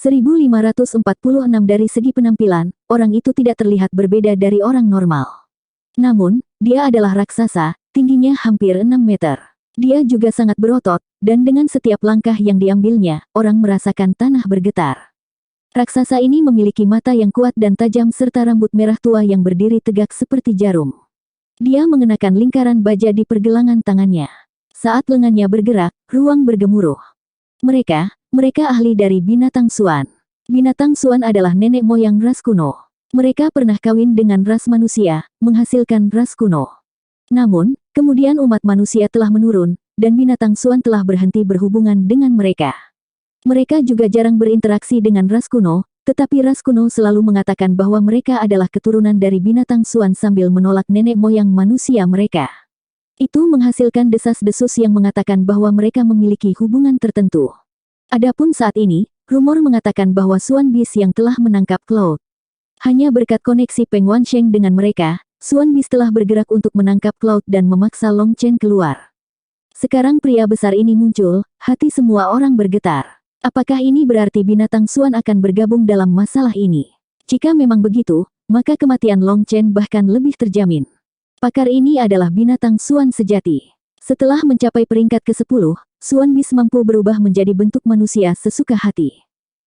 1546 Dari segi penampilan, orang itu tidak terlihat berbeda dari orang normal. Namun, dia adalah raksasa, tingginya hampir 6 meter. Dia juga sangat berotot, dan dengan setiap langkah yang diambilnya, orang merasakan tanah bergetar. Raksasa ini memiliki mata yang kuat dan tajam serta rambut merah tua yang berdiri tegak seperti jarum. Dia mengenakan lingkaran baja di pergelangan tangannya. Saat lengannya bergerak, ruang bergemuruh. Mereka ahli dari binatang Suan. Binatang Suan adalah nenek moyang ras kuno. Mereka pernah kawin dengan ras manusia, menghasilkan ras kuno. Namun, kemudian umat manusia telah menurun, dan binatang Suan telah berhenti berhubungan dengan mereka. Mereka juga jarang berinteraksi dengan ras kuno, tetapi ras kuno selalu mengatakan bahwa mereka adalah keturunan dari binatang Suan sambil menolak nenek moyang manusia mereka. Itu menghasilkan desas-desus yang mengatakan bahwa mereka memiliki hubungan tertentu. Adapun saat ini, rumor mengatakan bahwa Suan Beast yang telah menangkap Cloud. Hanya berkat koneksi Peng Wansheng dengan mereka, Suan Beast telah bergerak untuk menangkap Cloud dan memaksa Long Chen keluar. Sekarang pria besar ini muncul, hati semua orang bergetar. Apakah ini berarti binatang Suan akan bergabung dalam masalah ini? Jika memang begitu, maka kematian Long Chen bahkan lebih terjamin. Pakar ini adalah binatang Suan sejati. Setelah mencapai peringkat ke-10, Suan Beast mampu berubah menjadi bentuk manusia sesuka hati.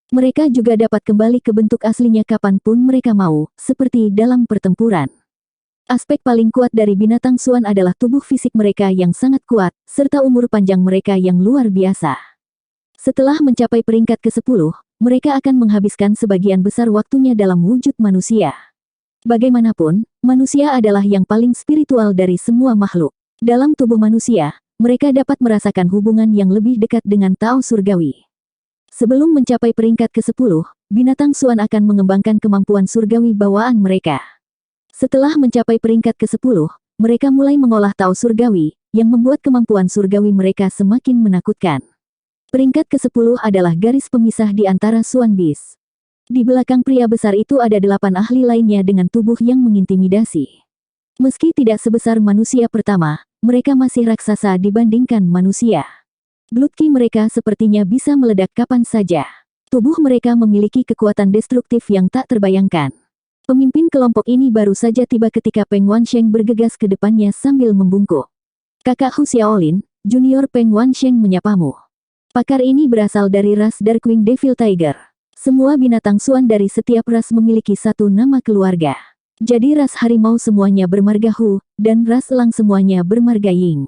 Mereka juga dapat kembali ke bentuk aslinya kapanpun mereka mau, seperti dalam pertempuran. Aspek paling kuat dari binatang Suan adalah tubuh fisik mereka yang sangat kuat, serta umur panjang mereka yang luar biasa. Setelah mencapai peringkat ke-10, mereka akan menghabiskan sebagian besar waktunya dalam wujud manusia. Bagaimanapun, manusia adalah yang paling spiritual dari semua makhluk. Dalam tubuh manusia, mereka dapat merasakan hubungan yang lebih dekat dengan Tao Surgawi. Sebelum mencapai peringkat ke-10, binatang Suan akan mengembangkan kemampuan surgawi bawaan mereka. Setelah mencapai peringkat ke-10, mereka mulai mengolah Tao Surgawi, yang membuat kemampuan surgawi mereka semakin menakutkan. Peringkat ke-10 adalah garis pemisah di antara Suan Beast. Di belakang pria besar itu ada 8 ahli lainnya dengan tubuh yang mengintimidasi. Meski tidak sebesar manusia pertama, mereka masih raksasa dibandingkan manusia. Blood Ki mereka sepertinya bisa meledak kapan saja. Tubuh mereka memiliki kekuatan destruktif yang tak terbayangkan. Pemimpin kelompok ini baru saja tiba ketika Peng Wansheng bergegas ke depannya sambil membungkuk. Kakak Hu Xiaolin, Junior Peng Wansheng menyapamu. Pakar ini berasal dari ras Darkwing Devil Tiger. Semua binatang Suan dari setiap ras memiliki satu nama keluarga. Jadi ras harimau semuanya bermarga Hu, dan ras elang semuanya bermarga Ying.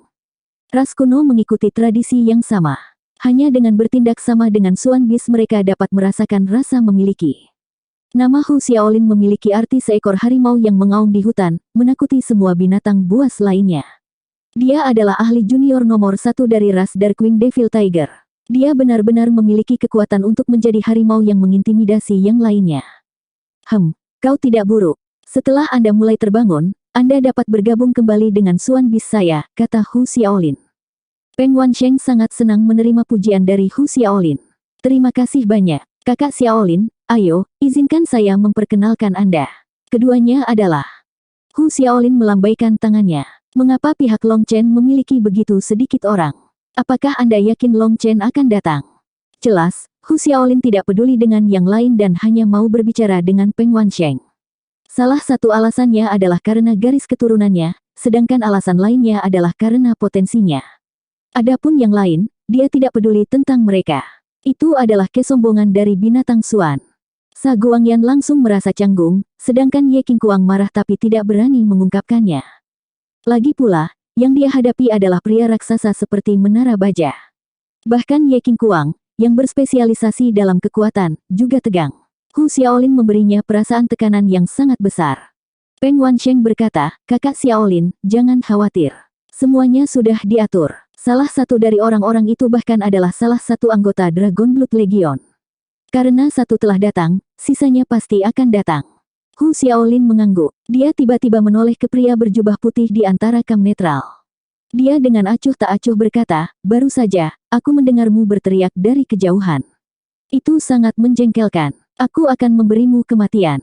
Ras kuno mengikuti tradisi yang sama. Hanya dengan bertindak sama dengan Suan Beast mereka dapat merasakan rasa memiliki. Nama Hu Xiaolin memiliki arti seekor harimau yang mengaum di hutan, menakuti semua binatang buas lainnya. Dia adalah ahli junior nomor 1 dari ras Darkwing Devil Tiger. Dia benar-benar memiliki kekuatan untuk menjadi harimau yang mengintimidasi yang lainnya. Kau tidak buruk. Setelah Anda mulai terbangun, Anda dapat bergabung kembali dengan Suan Beast saya, kata Hu Xiaolin. Peng Wansheng sangat senang menerima pujian dari Hu Xiaolin. Terima kasih banyak, Kakak Xiaolin, ayo, izinkan saya memperkenalkan Anda. Keduanya adalah... Hu Xiaolin melambaikan tangannya. Mengapa pihak Long Chen memiliki begitu sedikit orang? Apakah Anda yakin Long Chen akan datang? Jelas, Hu Xiaolin tidak peduli dengan yang lain dan hanya mau berbicara dengan Peng Wansheng. Salah satu alasannya adalah karena garis keturunannya, sedangkan alasan lainnya adalah karena potensinya. Adapun yang lain, dia tidak peduli tentang mereka. Itu adalah kesombongan dari binatang Suan. Sa Guangyan langsung merasa canggung, sedangkan Ye Qingguang marah tapi tidak berani mengungkapkannya. Lagi pula, yang dia hadapi adalah pria raksasa seperti menara baja. Bahkan Ye Qingguang, yang berspesialisasi dalam kekuatan, juga tegang. Hu Xiaolin memberinya perasaan tekanan yang sangat besar. Peng Wansheng berkata, Kakak Xiaolin, jangan khawatir. Semuanya sudah diatur. Salah satu dari orang-orang itu bahkan adalah salah satu anggota Dragon Blood Legion. Karena satu telah datang, sisanya pasti akan datang. Hu Xiaolin mengangguk. Dia tiba-tiba menoleh ke pria berjubah putih di antara kam netral. Dia dengan acuh tak acuh berkata, baru saja, aku mendengarmu berteriak dari kejauhan. Itu sangat menjengkelkan. Aku akan memberimu kematian.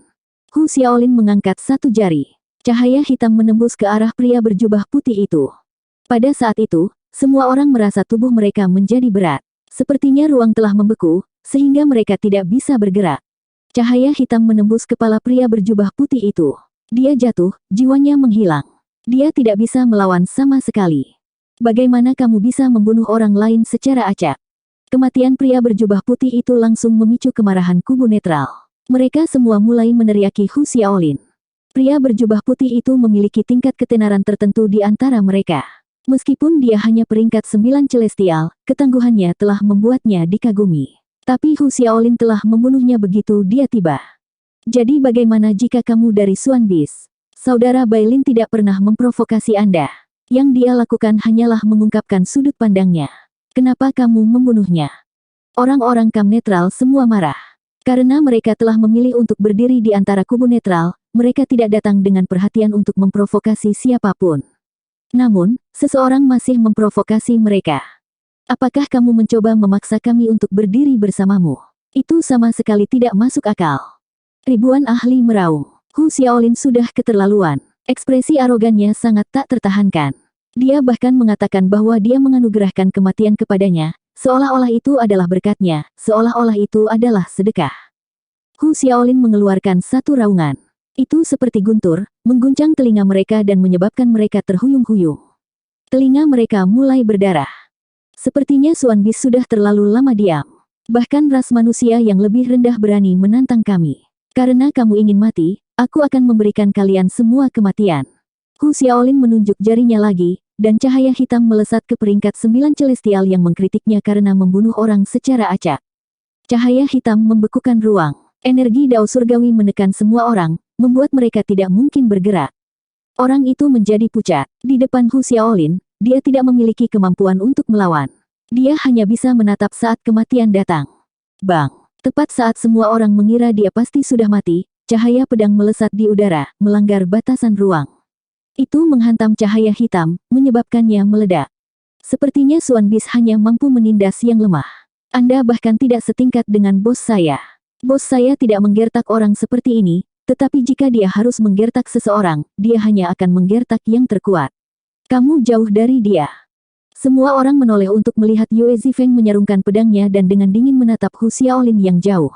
Hu Xiaolin mengangkat satu jari. Cahaya hitam menembus ke arah pria berjubah putih itu. Pada saat itu, semua orang merasa tubuh mereka menjadi berat. Sepertinya ruang telah membeku, sehingga mereka tidak bisa bergerak. Cahaya hitam menembus kepala pria berjubah putih itu. Dia jatuh, jiwanya menghilang. Dia tidak bisa melawan sama sekali. Bagaimana kamu bisa membunuh orang lain secara acak? Kematian pria berjubah putih itu langsung memicu kemarahan kubu netral. Mereka semua mulai meneriaki Hu Xiaolin. Pria berjubah putih itu memiliki tingkat ketenaran tertentu di antara mereka. Meskipun dia hanya peringkat 9 celestial, ketangguhannya telah membuatnya dikagumi. Tapi Hu Xiaolin telah membunuhnya begitu dia tiba. Jadi bagaimana jika kamu dari Xuan Bis? Saudara Bailin tidak pernah memprovokasi Anda. Yang dia lakukan hanyalah mengungkapkan sudut pandangnya. Kenapa kamu membunuhnya? Orang-orang kam netral semua marah. Karena mereka telah memilih untuk berdiri di antara kubu netral, mereka tidak datang dengan perhatian untuk memprovokasi siapapun. Namun, seseorang masih memprovokasi mereka. Apakah kamu mencoba memaksa kami untuk berdiri bersamamu? Itu sama sekali tidak masuk akal. Ribuan ahli meraung. Hu Xiaolin sudah keterlaluan. Ekspresi arogannya sangat tak tertahankan. Dia bahkan mengatakan bahwa dia menganugerahkan kematian kepadanya, seolah-olah itu adalah berkatnya, seolah-olah itu adalah sedekah. Hu Xiaolin mengeluarkan satu raungan. Itu seperti guntur, mengguncang telinga mereka dan menyebabkan mereka terhuyung-huyung. Telinga mereka mulai berdarah. Sepertinya Xuan Bis sudah terlalu lama diam. Bahkan ras manusia yang lebih rendah berani menantang kami. Karena kamu ingin mati, aku akan memberikan kalian semua kematian. Hu Xiaolin menunjuk jarinya lagi, dan cahaya hitam melesat ke peringkat 9 celestial yang mengkritiknya karena membunuh orang secara acak. Cahaya hitam membekukan ruang. Energi dao surgawi menekan semua orang, membuat mereka tidak mungkin bergerak. Orang itu menjadi pucat. Di depan Hu Xiaolin, dia tidak memiliki kemampuan untuk melawan. Dia hanya bisa menatap saat kematian datang. Bang! Tepat saat semua orang mengira dia pasti sudah mati, cahaya pedang melesat di udara, melanggar batasan ruang. Itu menghantam cahaya hitam, menyebabkannya meledak. Sepertinya Xuan Bis hanya mampu menindas yang lemah. Anda bahkan tidak setingkat dengan bos saya. Bos saya tidak menggertak orang seperti ini, tetapi jika dia harus menggertak seseorang, dia hanya akan menggertak yang terkuat. Kamu jauh dari dia. Semua orang menoleh untuk melihat Yue Zifeng menyarungkan pedangnya dan dengan dingin menatap Hu Xiaolin yang jauh.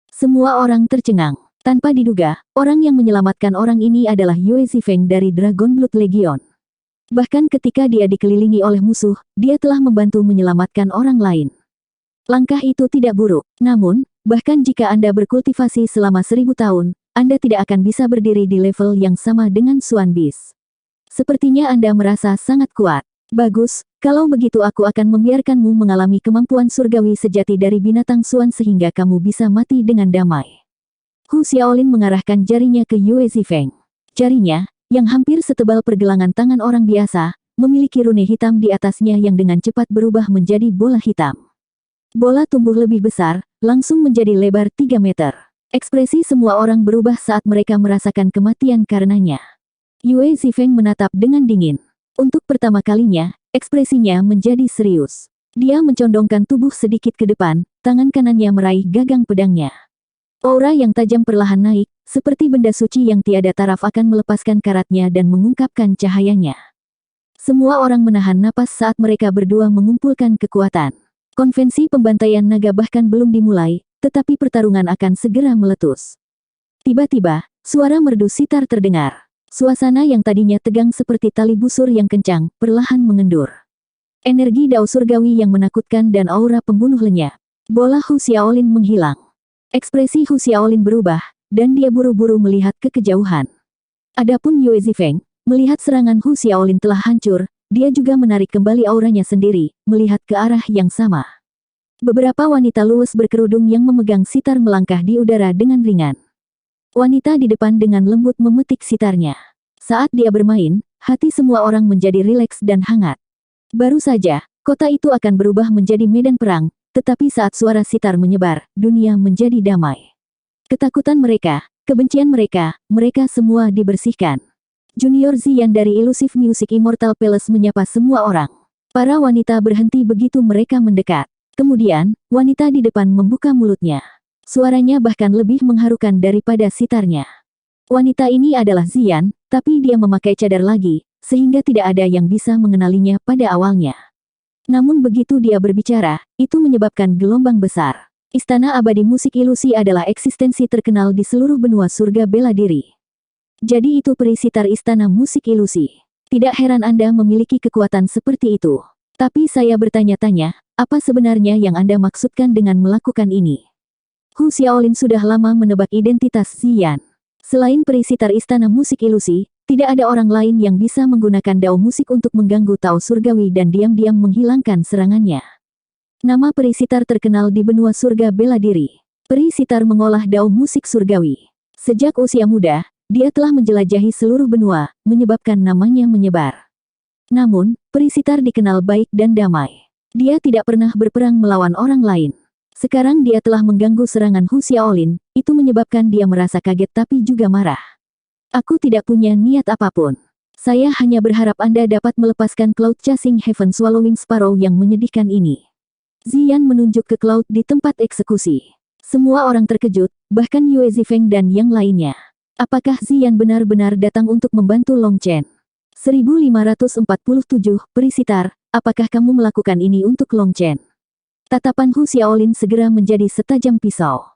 Semua orang tercengang. Tanpa diduga, orang yang menyelamatkan orang ini adalah Yue Zifeng dari Dragon Blood Legion. Bahkan ketika dia dikelilingi oleh musuh, dia telah membantu menyelamatkan orang lain. Langkah itu tidak buruk, namun, bahkan jika Anda berkultivasi selama 1000 tahun, Anda tidak akan bisa berdiri di level yang sama dengan Xuan Bis. Sepertinya Anda merasa sangat kuat. Bagus, kalau begitu aku akan membiarkanmu mengalami kemampuan surgawi sejati dari binatang Xuan sehingga kamu bisa mati dengan damai. Hu Xiaolin mengarahkan jarinya ke Yue Zifeng. Jarinya, yang hampir setebal pergelangan tangan orang biasa, memiliki rune hitam di atasnya yang dengan cepat berubah menjadi bola hitam. Bola tumbuh lebih besar, langsung menjadi lebar 3 meter. Ekspresi semua orang berubah saat mereka merasakan kematian karenanya. Yue Zifeng menatap dengan dingin. Untuk pertama kalinya, ekspresinya menjadi serius. Dia mencondongkan tubuh sedikit ke depan, tangan kanannya meraih gagang pedangnya. Aura yang tajam perlahan naik, seperti benda suci yang tiada taraf akan melepaskan karatnya dan mengungkapkan cahayanya. Semua orang menahan napas saat mereka berdua mengumpulkan kekuatan. Konvensi pembantaian naga bahkan belum dimulai, tetapi pertarungan akan segera meletus. Tiba-tiba, suara merdu sitar terdengar. Suasana yang tadinya tegang seperti tali busur yang kencang, perlahan mengendur. Energi dao surgawi yang menakutkan dan aura pembunuh lenyap. Bola Hu Xiaolin menghilang. Ekspresi Hu Xiaolin berubah, dan dia buru-buru melihat ke kejauhan. Adapun Yue Zifeng, melihat serangan Hu Xiaolin telah hancur, dia juga menarik kembali auranya sendiri, melihat ke arah yang sama. Beberapa wanita luwes berkerudung yang memegang sitar melangkah di udara dengan ringan. Wanita di depan dengan lembut memetik sitarnya. Saat dia bermain, hati semua orang menjadi rileks dan hangat. Baru saja, kota itu akan berubah menjadi medan perang, tetapi saat suara sitar menyebar, dunia menjadi damai. Ketakutan mereka, kebencian mereka, mereka semua dibersihkan. Junior Zian dari Illusive Music Immortal Palace menyapa semua orang. Para wanita berhenti begitu mereka mendekat. Kemudian, wanita di depan membuka mulutnya. Suaranya bahkan lebih mengharukan daripada sitarnya. Wanita ini adalah Zian, tapi dia memakai cadar lagi, sehingga tidak ada yang bisa mengenalinya pada awalnya. Namun begitu dia berbicara, itu menyebabkan gelombang besar. Istana Abadi Musik Ilusi adalah eksistensi terkenal di seluruh benua surga bela diri. Jadi itu peri sitar Istana Musik Ilusi. Tidak heran Anda memiliki kekuatan seperti itu. Tapi saya bertanya-tanya, apa sebenarnya yang Anda maksudkan dengan melakukan ini? Hu Xiaolin sudah lama menebak identitas Ziyan. Selain peri sitar Istana Musik Ilusi, tidak ada orang lain yang bisa menggunakan dao musik untuk mengganggu Tao Surgawi dan diam-diam menghilangkan serangannya. Nama peri sitar terkenal di benua surga bela diri. Peri sitar mengolah dao musik surgawi. Sejak usia muda, dia telah menjelajahi seluruh benua, menyebabkan namanya menyebar. Namun, peri sitar dikenal baik dan damai. Dia tidak pernah berperang melawan orang lain. Sekarang dia telah mengganggu serangan Hu Xiaolin, itu menyebabkan dia merasa kaget tapi juga marah. Aku tidak punya niat apapun. Saya hanya berharap Anda dapat melepaskan Cloud Chasing Heaven Swallowing Sparrow yang menyedihkan ini. Ziyan menunjuk ke Cloud di tempat eksekusi. Semua orang terkejut, bahkan Yue Zifeng dan yang lainnya. Apakah Ziyan benar-benar datang untuk membantu Long Chen? 1547, peri sitar, apakah kamu melakukan ini untuk Long Chen? Tatapan Hu Xiaolin segera menjadi setajam pisau.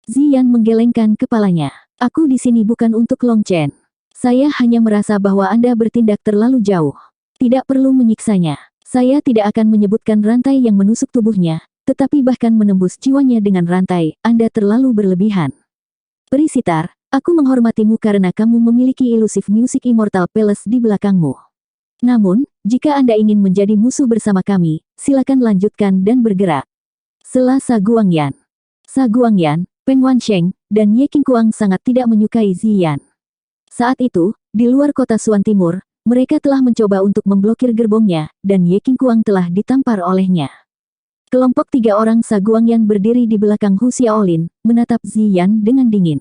Ziyan menggelengkan kepalanya. Aku di sini bukan untuk Long Chen. Saya hanya merasa bahwa Anda bertindak terlalu jauh. Tidak perlu menyiksanya. Saya tidak akan menyebutkan rantai yang menusuk tubuhnya, tetapi bahkan menembus jiwanya dengan rantai. Anda terlalu berlebihan. Peri sitar, aku menghormatimu karena kamu memiliki Elusive Music Immortal Palace di belakangmu. Namun, jika Anda ingin menjadi musuh bersama kami, silakan lanjutkan dan bergerak. Sela Sa Guangyan. Sa Guangyan, Peng Wansheng, dan Ye Qingguang sangat tidak menyukai Ziyan. Saat itu, di luar kota Suan Timur, mereka telah mencoba untuk memblokir gerbongnya, dan Ye Qingguang telah ditampar olehnya. Kelompok 3 orang Sa Guangyan berdiri di belakang Hu Xiaolin, menatap Ziyan dengan dingin.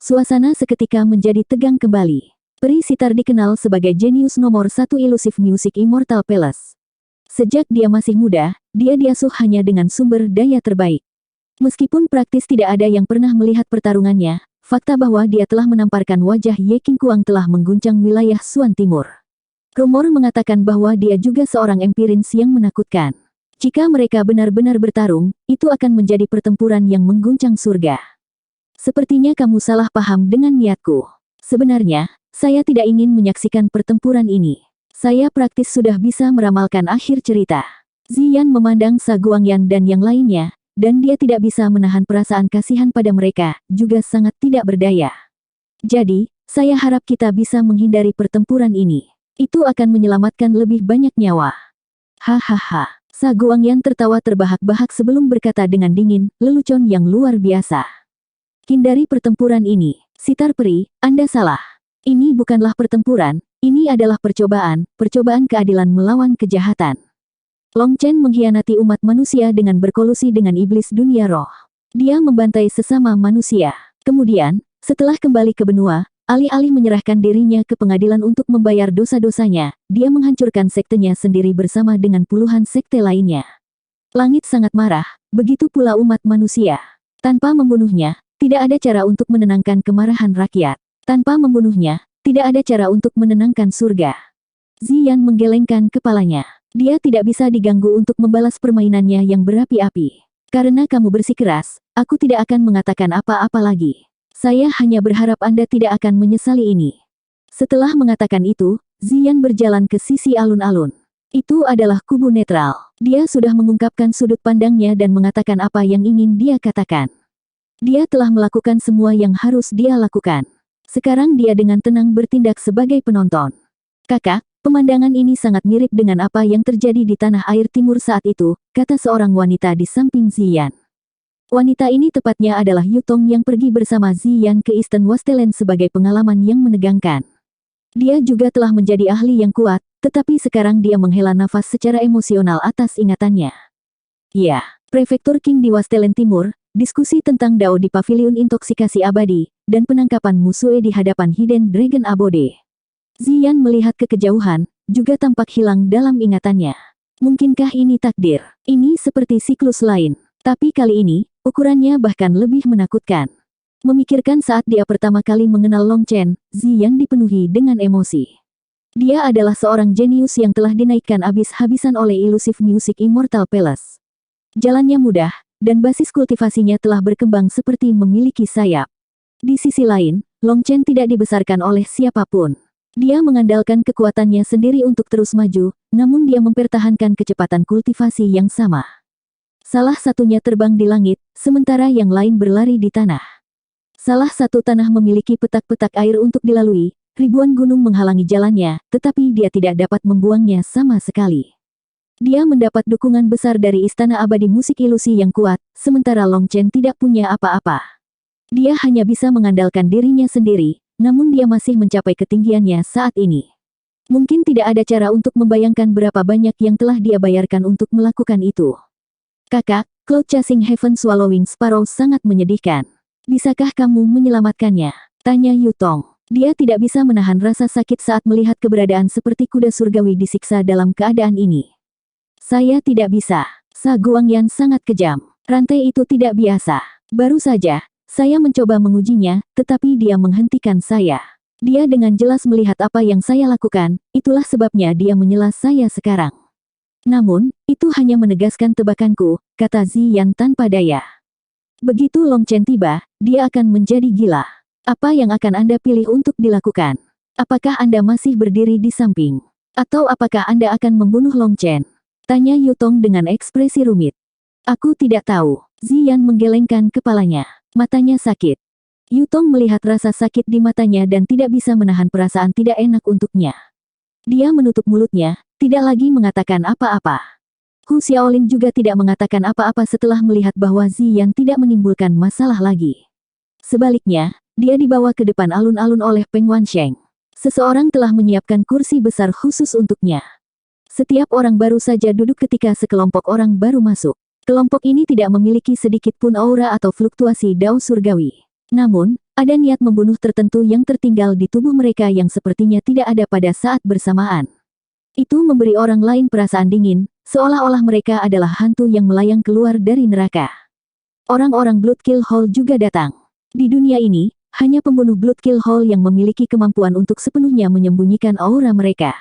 Suasana seketika menjadi tegang kembali. Peri sitar dikenal sebagai jenius nomor 1 Elusive Music Immortal Palace. Sejak dia masih muda, dia diasuh hanya dengan sumber daya terbaik. Meskipun praktis tidak ada yang pernah melihat pertarungannya, fakta bahwa dia telah menamparkan wajah Ye Qingguang telah mengguncang wilayah Suan Timur. Rumor mengatakan bahwa dia juga seorang empirins yang menakutkan. Jika mereka benar-benar bertarung, itu akan menjadi pertempuran yang mengguncang surga. Sepertinya kamu salah paham dengan niatku. Sebenarnya, saya tidak ingin menyaksikan pertempuran ini. Saya praktis sudah bisa meramalkan akhir cerita. Ziyan memandang Sa Guangyan dan yang lainnya, dan dia tidak bisa menahan perasaan kasihan pada mereka, juga sangat tidak berdaya. Jadi, saya harap kita bisa menghindari pertempuran ini. Itu akan menyelamatkan lebih banyak nyawa. Hahaha. Sa Guangyan tertawa terbahak-bahak sebelum berkata dengan dingin, lelucon yang luar biasa. Hindari pertempuran ini. Sitar peri, Anda salah. Ini bukanlah pertempuran, ini adalah percobaan keadilan melawan kejahatan. Long Chen mengkhianati umat manusia dengan berkolusi dengan iblis dunia roh. Dia membantai sesama manusia. Kemudian, setelah kembali ke benua, alih-alih menyerahkan dirinya ke pengadilan untuk membayar dosa-dosanya, dia menghancurkan sektenya sendiri bersama dengan puluhan sekte lainnya. Langit sangat marah, begitu pula umat manusia. Tanpa membunuhnya, tidak ada cara untuk menenangkan kemarahan rakyat. Tanpa membunuhnya, tidak ada cara untuk menenangkan surga. Ziyan menggelengkan kepalanya. Dia tidak bisa diganggu untuk membalas permainannya yang berapi-api. Karena kamu bersikeras, aku tidak akan mengatakan apa-apa lagi. Saya hanya berharap Anda tidak akan menyesali ini. Setelah mengatakan itu, Ziyan berjalan ke sisi alun-alun. Itu adalah kubu netral. Dia sudah mengungkapkan sudut pandangnya dan mengatakan apa yang ingin dia katakan. Dia telah melakukan semua yang harus dia lakukan. Sekarang dia dengan tenang bertindak sebagai penonton. Kakak, pemandangan ini sangat mirip dengan apa yang terjadi di tanah air timur saat itu, kata seorang wanita di samping Ziyan. Wanita ini tepatnya adalah Yutong yang pergi bersama Ziyan ke Eastern Wasteland sebagai pengalaman yang menegangkan. Dia juga telah menjadi ahli yang kuat, tetapi sekarang dia menghela nafas secara emosional atas ingatannya. Ya, Prefektur Qing di Wasteland Timur, diskusi tentang Dao di Paviliun Intoksikasi Abadi, dan penangkapan Musue di hadapan Hidden Dragon Abode. Ziyan melihat ke kejauhan, juga tampak hilang dalam ingatannya. Mungkinkah ini takdir? Ini seperti siklus lain. Tapi kali ini, ukurannya bahkan lebih menakutkan. Memikirkan saat dia pertama kali mengenal Long Chen, Ziyan dipenuhi dengan emosi. Dia adalah seorang jenius yang telah dinaikkan habis-habisan oleh Elusive Music Immortal Palace. Jalannya mudah, dan basis kultivasinya telah berkembang seperti memiliki sayap. Di sisi lain, Long Chen tidak dibesarkan oleh siapapun. Dia mengandalkan kekuatannya sendiri untuk terus maju, namun dia mempertahankan kecepatan kultivasi yang sama. Salah satunya terbang di langit, sementara yang lain berlari di tanah. Salah satu tanah memiliki petak-petak air untuk dilalui, ribuan gunung menghalangi jalannya, tetapi dia tidak dapat membuangnya sama sekali. Dia mendapat dukungan besar dari Istana Abadi Musik Ilusi yang kuat, sementara Long Chen tidak punya apa-apa. Dia hanya bisa mengandalkan dirinya sendiri, namun dia masih mencapai ketinggiannya saat ini. Mungkin tidak ada cara untuk membayangkan berapa banyak yang telah dia bayarkan untuk melakukan itu. Kakak, Cloud Chasing Heaven Swallowing Sparrow sangat menyedihkan. Bisakah kamu menyelamatkannya? Tanya Yu Tong. Dia tidak bisa menahan rasa sakit saat melihat keberadaan seperti kuda surgawi disiksa dalam keadaan ini. Saya tidak bisa. Sa Guangyan sangat kejam. Rantai itu tidak biasa. Baru saja, saya mencoba mengujinya, tetapi dia menghentikan saya. Dia dengan jelas melihat apa yang saya lakukan, itulah sebabnya dia menyela saya sekarang. Namun, itu hanya menegaskan tebakanku, kata Ziyan tanpa daya. Begitu Long Chen tiba, dia akan menjadi gila. Apa yang akan Anda pilih untuk dilakukan? Apakah Anda masih berdiri di samping? Atau apakah Anda akan membunuh Long Chen? Tanya Yu Tong dengan ekspresi rumit. Aku tidak tahu. Ziyan menggelengkan kepalanya. Matanya sakit. Yu Tong melihat rasa sakit di matanya dan tidak bisa menahan perasaan tidak enak untuknya. Dia menutup mulutnya, tidak lagi mengatakan apa-apa. Hu Xiaolin juga tidak mengatakan apa-apa setelah melihat bahwa Ziyan tidak menimbulkan masalah lagi. Sebaliknya, dia dibawa ke depan alun-alun oleh Peng Wansheng. Seseorang telah menyiapkan kursi besar khusus untuknya. Setiap orang baru saja duduk ketika sekelompok orang baru masuk. Kelompok ini tidak memiliki sedikit pun aura atau fluktuasi dao surgawi. Namun, ada niat membunuh tertentu yang tertinggal di tubuh mereka yang sepertinya tidak ada pada saat bersamaan. Itu memberi orang lain perasaan dingin, seolah-olah mereka adalah hantu yang melayang keluar dari neraka. Orang-orang Bloodkill Hall juga datang. Di dunia ini, hanya pembunuh Bloodkill Hall yang memiliki kemampuan untuk sepenuhnya menyembunyikan aura mereka.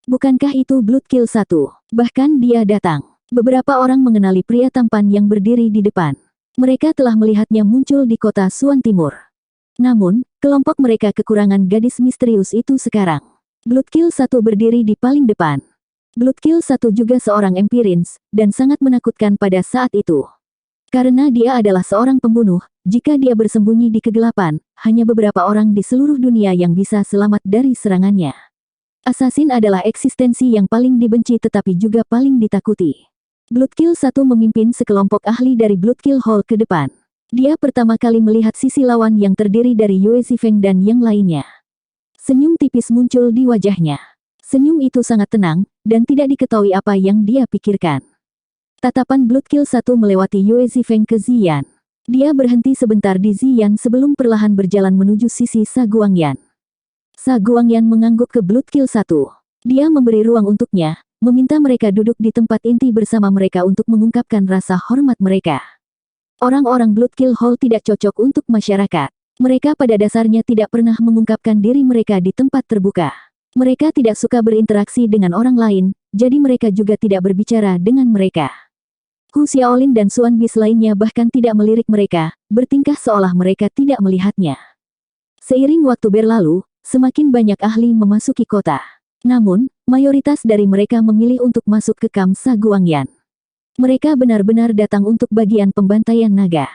Bukankah itu Bloodkill 1? Bahkan dia datang. Beberapa orang mengenali pria tampan yang berdiri di depan. Mereka telah melihatnya muncul di kota Suan Timur. Namun, kelompok mereka kekurangan gadis misterius itu sekarang. Bloodkill 1 berdiri di paling depan. Bloodkill 1 juga seorang empirins, dan sangat menakutkan pada saat itu. Karena dia adalah seorang pembunuh, jika dia bersembunyi di kegelapan, hanya beberapa orang di seluruh dunia yang bisa selamat dari serangannya. Assassin adalah eksistensi yang paling dibenci tetapi juga paling ditakuti. Bloodkill 1 memimpin sekelompok ahli dari Bloodkill Hall ke depan. Dia pertama kali melihat sisi lawan yang terdiri dari Yue Zifeng dan yang lainnya. Senyum tipis muncul di wajahnya. Senyum itu sangat tenang, dan tidak diketahui apa yang dia pikirkan. Tatapan Bloodkill 1 melewati Yue Zifeng ke Ziyan. Dia berhenti sebentar di Ziyan sebelum perlahan berjalan menuju sisi Sa Guangyan. Sa Guangyan mengangguk ke Bloodkill 1. Dia memberi ruang untuknya, meminta mereka duduk di tempat inti bersama mereka untuk mengungkapkan rasa hormat mereka. Orang-orang Bloodkill Hall tidak cocok untuk masyarakat. Mereka pada dasarnya tidak pernah mengungkapkan diri mereka di tempat terbuka. Mereka tidak suka berinteraksi dengan orang lain, jadi mereka juga tidak berbicara dengan mereka. Hu Xiaolin dan Suan Bis lainnya bahkan tidak melirik mereka, bertingkah seolah mereka tidak melihatnya. Seiring waktu berlalu, semakin banyak ahli memasuki kota. Namun, mayoritas dari mereka memilih untuk masuk ke kamp Sa Guangyan. Mereka benar-benar datang untuk bagian pembantaian naga.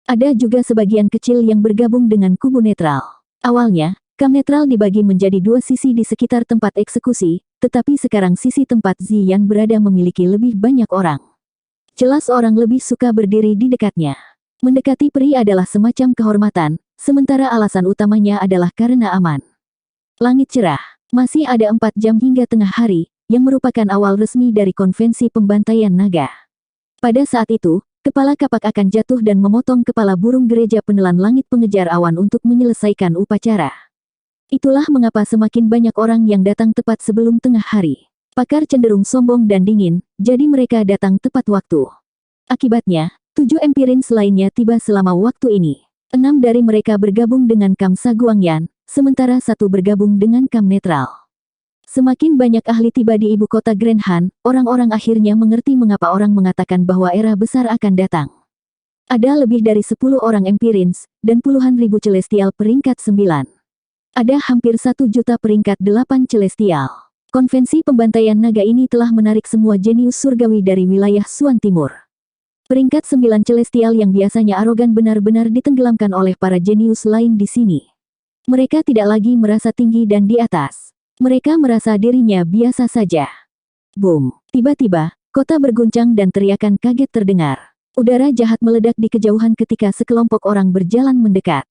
Ada juga sebagian kecil yang bergabung dengan kubu netral. Awalnya, kamp netral dibagi menjadi dua sisi di sekitar tempat eksekusi, tetapi sekarang sisi tempat Ziyan berada memiliki lebih banyak orang. Jelas orang lebih suka berdiri di dekatnya. Mendekati peri adalah semacam kehormatan, sementara alasan utamanya adalah karena aman. Langit cerah. Masih ada 4 jam hingga tengah hari, yang merupakan awal resmi dari konvensi pembantaian naga. Pada saat itu, kepala kapak akan jatuh dan memotong kepala burung gereja penelan langit pengejar awan untuk menyelesaikan upacara. Itulah mengapa semakin banyak orang yang datang tepat sebelum tengah hari. Pakar cenderung sombong dan dingin, jadi mereka datang tepat waktu. Akibatnya, 7 empirins lainnya tiba selama waktu ini. 6 dari mereka bergabung dengan kamp Sa Guangyan, sementara 1 bergabung dengan kamp netral. Semakin banyak ahli tiba di ibu kota Grand Han, orang-orang akhirnya mengerti mengapa orang mengatakan bahwa era besar akan datang. Ada lebih dari 10 orang Empirins, dan puluhan ribu Celestial peringkat 9. Ada hampir 1 juta peringkat 8 Celestial. Konvensi pembantaian naga ini telah menarik semua jenius surgawi dari wilayah Suan Timur. Peringkat 9 Celestial yang biasanya arogan benar-benar ditenggelamkan oleh para jenius lain di sini. Mereka tidak lagi merasa tinggi dan di atas. Mereka merasa dirinya biasa saja. Boom! Tiba-tiba, kota berguncang dan teriakan kaget terdengar. Udara jahat meledak di kejauhan ketika sekelompok orang berjalan mendekat.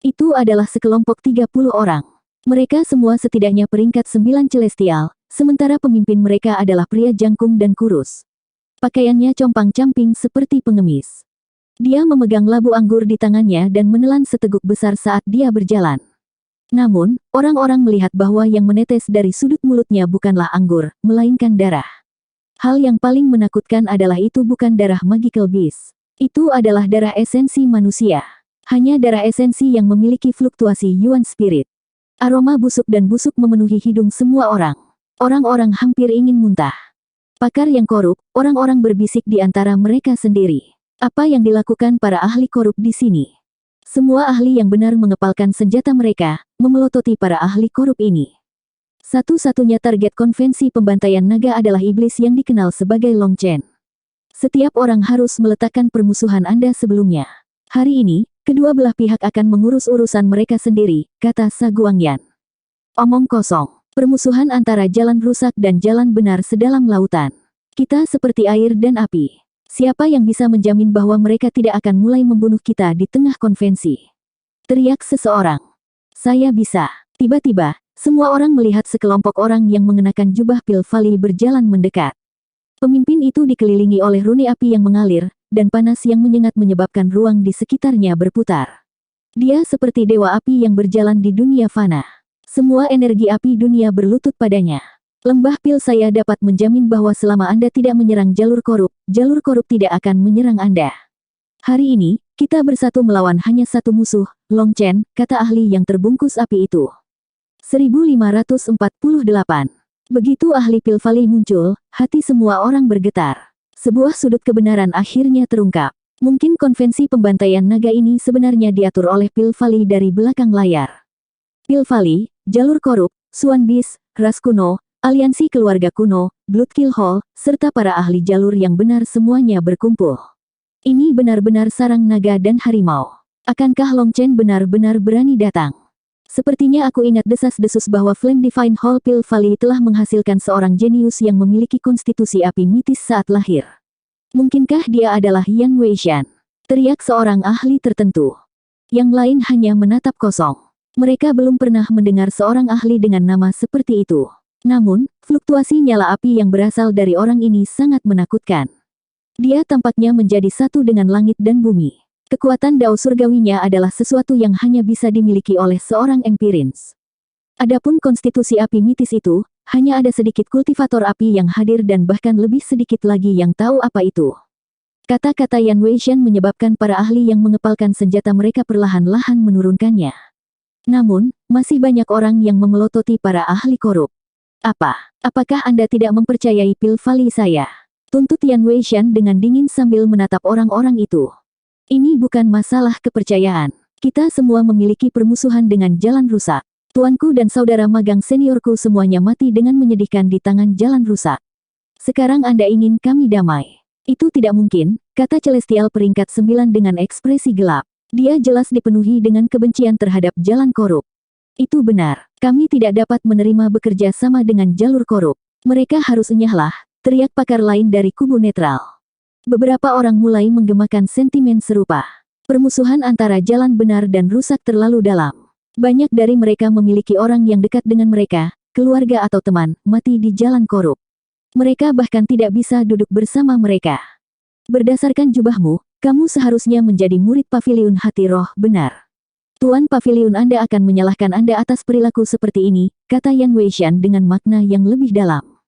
Itu adalah sekelompok 30 orang. Mereka semua setidaknya peringkat 9 Celestial, sementara pemimpin mereka adalah pria jangkung dan kurus. Pakaiannya compang-camping seperti pengemis. Dia memegang labu anggur di tangannya dan menelan seteguk besar saat dia berjalan. Namun, orang-orang melihat bahwa yang menetes dari sudut mulutnya bukanlah anggur, melainkan darah. Hal yang paling menakutkan adalah itu bukan darah magical beast. Itu adalah darah esensi manusia. Hanya darah esensi yang memiliki fluktuasi Yuan Spirit. Aroma busuk dan busuk memenuhi hidung semua orang. Orang-orang hampir ingin muntah. Pakar yang korup, orang-orang berbisik di antara mereka sendiri. Apa yang dilakukan para ahli korup di sini? Semua ahli yang benar mengepalkan senjata mereka, memelototi para ahli korup ini. Satu-satunya target konvensi pembantaian naga adalah iblis yang dikenal sebagai Long Chen. Setiap orang harus meletakkan permusuhan Anda sebelumnya. Hari ini, kedua belah pihak akan mengurus urusan mereka sendiri, kata Sa Guangyan. Omong kosong. Permusuhan antara jalan rusak dan jalan benar sedalam lautan. Kita seperti air dan api. Siapa yang bisa menjamin bahwa mereka tidak akan mulai membunuh kita di tengah konvensi? Teriak seseorang. Saya bisa. Tiba-tiba, semua orang melihat sekelompok orang yang mengenakan jubah pil vali berjalan mendekat. Pemimpin itu dikelilingi oleh rune api yang mengalir, dan panas yang menyengat menyebabkan ruang di sekitarnya berputar. Dia seperti dewa api yang berjalan di dunia fana. Semua energi api dunia berlutut padanya. Lembah pil saya dapat menjamin bahwa selama Anda tidak menyerang jalur korup tidak akan menyerang Anda. Hari ini, kita bersatu melawan hanya satu musuh, Long Chen, kata ahli yang terbungkus api itu. 1548. Begitu ahli pil vali muncul, hati semua orang bergetar. Sebuah sudut kebenaran akhirnya terungkap. Mungkin konvensi pembantaian naga ini sebenarnya diatur oleh pil vali dari belakang layar. Pil vali, jalur korup, Suan Beast, ras kuno, aliansi keluarga kuno, Bloodkill Hall, serta para ahli jalur yang benar semuanya berkumpul. Ini benar-benar sarang naga dan harimau. Akankah Long Chen benar-benar berani datang? Sepertinya aku ingat desas-desus bahwa Flame Divine Hall Pil Valley telah menghasilkan seorang jenius yang memiliki konstitusi api mitis saat lahir. Mungkinkah dia adalah Yan Weishan? Teriak seorang ahli tertentu. Yang lain hanya menatap kosong. Mereka belum pernah mendengar seorang ahli dengan nama seperti itu. Namun, fluktuasi nyala api yang berasal dari orang ini sangat menakutkan. Dia tampaknya menjadi satu dengan langit dan bumi. Kekuatan dao surgawinya adalah sesuatu yang hanya bisa dimiliki oleh seorang Empirins. Adapun konstitusi api mitis itu, hanya ada sedikit kultivator api yang hadir dan bahkan lebih sedikit lagi yang tahu apa itu. Kata-kata Yan Weishan menyebabkan para ahli yang mengepalkan senjata mereka perlahan-lahan menurunkannya. Namun, masih banyak orang yang memelototi para ahli korup. Apakah Anda tidak mempercayai pil vali saya? Tuntut Yan Weishan dengan dingin sambil menatap orang-orang itu. Ini bukan masalah kepercayaan. Kita semua memiliki permusuhan dengan jalan rusak. Tuanku dan saudara magang seniorku semuanya mati dengan menyedihkan di tangan jalan rusak. Sekarang Anda ingin kami damai. Itu tidak mungkin, kata Celestial peringkat 9 dengan ekspresi gelap. Dia jelas dipenuhi dengan kebencian terhadap jalan korup. Itu benar, kami tidak dapat menerima bekerja sama dengan jalur korup. Mereka harus enyahlah, teriak pakar lain dari kubu netral. Beberapa orang mulai menggemakan sentimen serupa. Permusuhan antara jalan benar dan rusak terlalu dalam. Banyak dari mereka memiliki orang yang dekat dengan mereka, keluarga atau teman, mati di jalan korup. Mereka bahkan tidak bisa duduk bersama mereka. Berdasarkan jubahmu, kamu seharusnya menjadi murid paviliun hati roh benar. Tuan paviliun Anda akan menyalahkan Anda atas perilaku seperti ini, kata Yan Weishan dengan makna yang lebih dalam.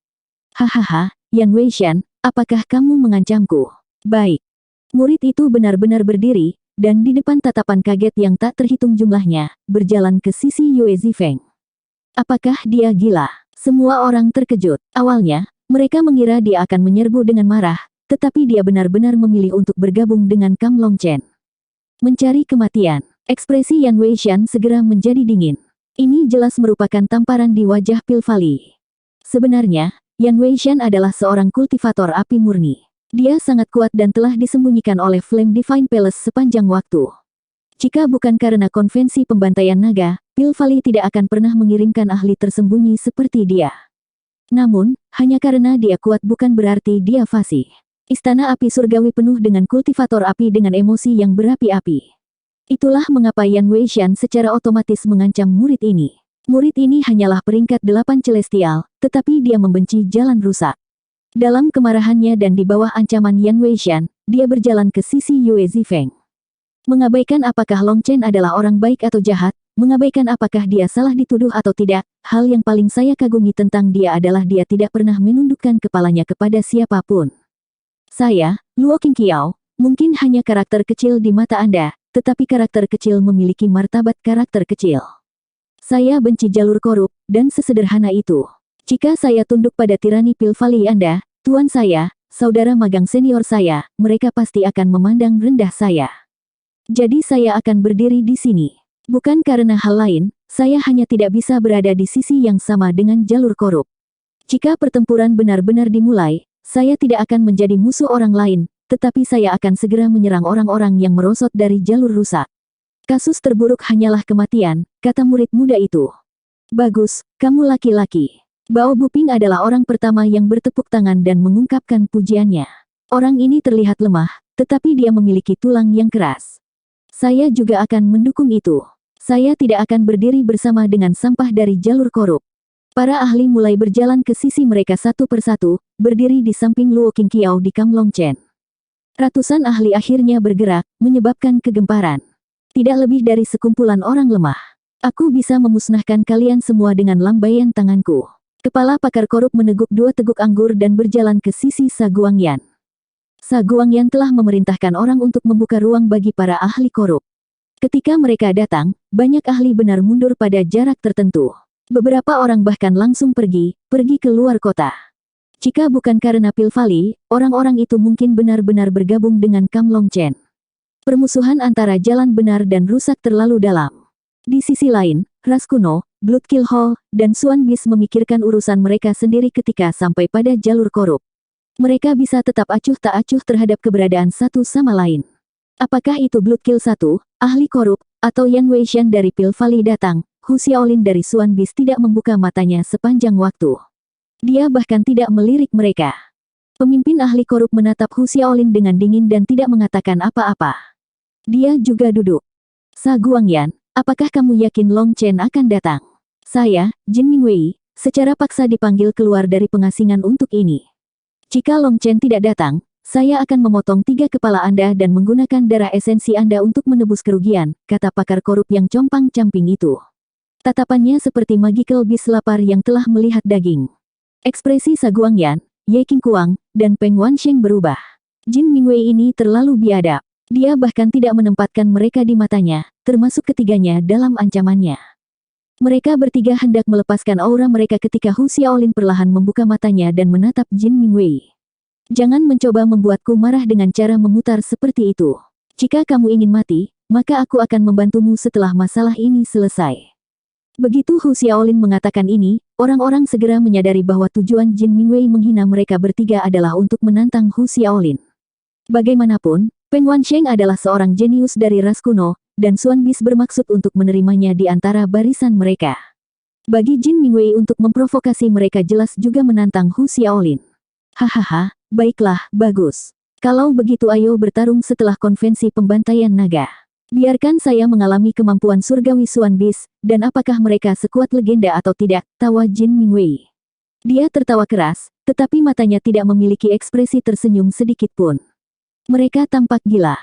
Hahaha, Yan Weishan, apakah kamu mengancamku? Baik. Murid itu benar-benar berdiri, dan di depan tatapan kaget yang tak terhitung jumlahnya, berjalan ke sisi Yue Zifeng. Apakah dia gila? Semua orang terkejut. Awalnya, mereka mengira dia akan menyerbu dengan marah, tetapi dia benar-benar memilih untuk bergabung dengan Kam Longchen. Mencari kematian. Ekspresi Yan Weishan segera menjadi dingin. Ini jelas merupakan tamparan di wajah Pilvali. Sebenarnya, Yan Weishan adalah seorang kultivator api murni. Dia sangat kuat dan telah disembunyikan oleh Flame Divine Palace sepanjang waktu. Jika bukan karena konvensi pembantaian naga, Pilvali tidak akan pernah mengirimkan ahli tersembunyi seperti dia. Namun, hanya karena dia kuat bukan berarti dia fasih. Istana api surgawi penuh dengan kultivator api dengan emosi yang berapi-api. Itulah mengapa Yan Weishan secara otomatis mengancam murid ini. Murid ini hanyalah peringkat 8 celestial, tetapi dia membenci jalan rusak. Dalam kemarahannya dan di bawah ancaman Yan Weishan, dia berjalan ke sisi Yue Zifeng. Mengabaikan apakah Long Chen adalah orang baik atau jahat, mengabaikan apakah dia salah dituduh atau tidak, hal yang paling saya kagumi tentang dia adalah dia tidak pernah menundukkan kepalanya kepada siapapun. Saya, Luo Qingqiao, mungkin hanya karakter kecil di mata Anda, tetapi karakter kecil memiliki martabat karakter kecil. Saya benci jalur korup, dan sesederhana itu. Jika saya tunduk pada tirani Pilvali Anda, tuan saya, saudara magang senior saya, mereka pasti akan memandang rendah saya. Jadi saya akan berdiri di sini. Bukan karena hal lain, saya hanya tidak bisa berada di sisi yang sama dengan jalur korup. Jika pertempuran benar-benar dimulai, saya tidak akan menjadi musuh orang lain, tetapi saya akan segera menyerang orang-orang yang merosot dari jalur rusak. Kasus terburuk hanyalah kematian, kata murid muda itu. Bagus, kamu laki-laki. Bao Buping adalah orang pertama yang bertepuk tangan dan mengungkapkan pujiannya. Orang ini terlihat lemah, tetapi dia memiliki tulang yang keras. Saya juga akan mendukung itu. Saya tidak akan berdiri bersama dengan sampah dari jalur korup. Para ahli mulai berjalan ke sisi mereka satu persatu, berdiri di samping Luo Qingqiao di Kam Longchen. Ratusan ahli akhirnya bergerak, menyebabkan kegemparan. Tidak lebih dari sekumpulan orang lemah. Aku bisa memusnahkan kalian semua dengan lambaian tanganku. Kepala pakar korup meneguk 2 teguk anggur dan berjalan ke sisi Sa Guangyan. Sa Guangyan telah memerintahkan orang untuk membuka ruang bagi para ahli korup. Ketika mereka datang, banyak ahli benar mundur pada jarak tertentu. Beberapa orang bahkan langsung pergi ke luar kota. Jika bukan karena Pilvali, orang-orang itu mungkin benar-benar bergabung dengan Kam Longchen. Permusuhan antara jalan benar dan rusak terlalu dalam. Di sisi lain, ras kuno, Bloodkill Hall, dan Suan Bis memikirkan urusan mereka sendiri ketika sampai pada jalur korup. Mereka bisa tetap acuh tak acuh terhadap keberadaan satu sama lain. Apakah itu Bloodkill 1, ahli korup, atau Yan Weishan dari Pilvali datang, Hu Xiaolin dari Suan Bis tidak membuka matanya sepanjang waktu. Dia bahkan tidak melirik mereka. Pemimpin ahli korup menatap Hu Xiaolin dengan dingin dan tidak mengatakan apa-apa. Dia juga duduk. Sa Guangyan, apakah kamu yakin Long Chen akan datang? Saya, Jin Mingwei, secara paksa dipanggil keluar dari pengasingan untuk ini. Jika Long Chen tidak datang, saya akan memotong 3 kepala Anda dan menggunakan darah esensi Anda untuk menebus kerugian, kata pakar korup yang compang-camping itu. Tatapannya seperti magical beast lapar yang telah melihat daging. Ekspresi Sa Guangyan, Ye Qingguang, dan Peng Wansheng berubah. Jin Mingwei ini terlalu biadab. Dia bahkan tidak menempatkan mereka di matanya, termasuk ketiganya dalam ancamannya. Mereka bertiga hendak melepaskan aura mereka ketika Hu Xiaolin perlahan membuka matanya dan menatap Jin Mingwei. Jangan mencoba membuatku marah dengan cara memutar seperti itu. Jika kamu ingin mati, maka aku akan membantumu setelah masalah ini selesai. Begitu Hu Xiaolin mengatakan ini, orang-orang segera menyadari bahwa tujuan Jin Mingwei menghina mereka bertiga adalah untuk menantang Hu Xiaolin. Bagaimanapun, Peng Wansheng adalah seorang jenius dari ras kuno, dan Suan Bis bermaksud untuk menerimanya di antara barisan mereka. Bagi Jin Mingwei untuk memprovokasi mereka jelas juga menantang Hu Xiaolin. Hahaha, baiklah, bagus. Kalau begitu ayo bertarung setelah konvensi pembantaian naga. Biarkan saya mengalami kemampuan surgawi Suan Bis, dan apakah mereka sekuat legenda atau tidak, tawa Jin Mingwei. Dia tertawa keras, tetapi matanya tidak memiliki ekspresi tersenyum sedikit pun. Mereka tampak gila.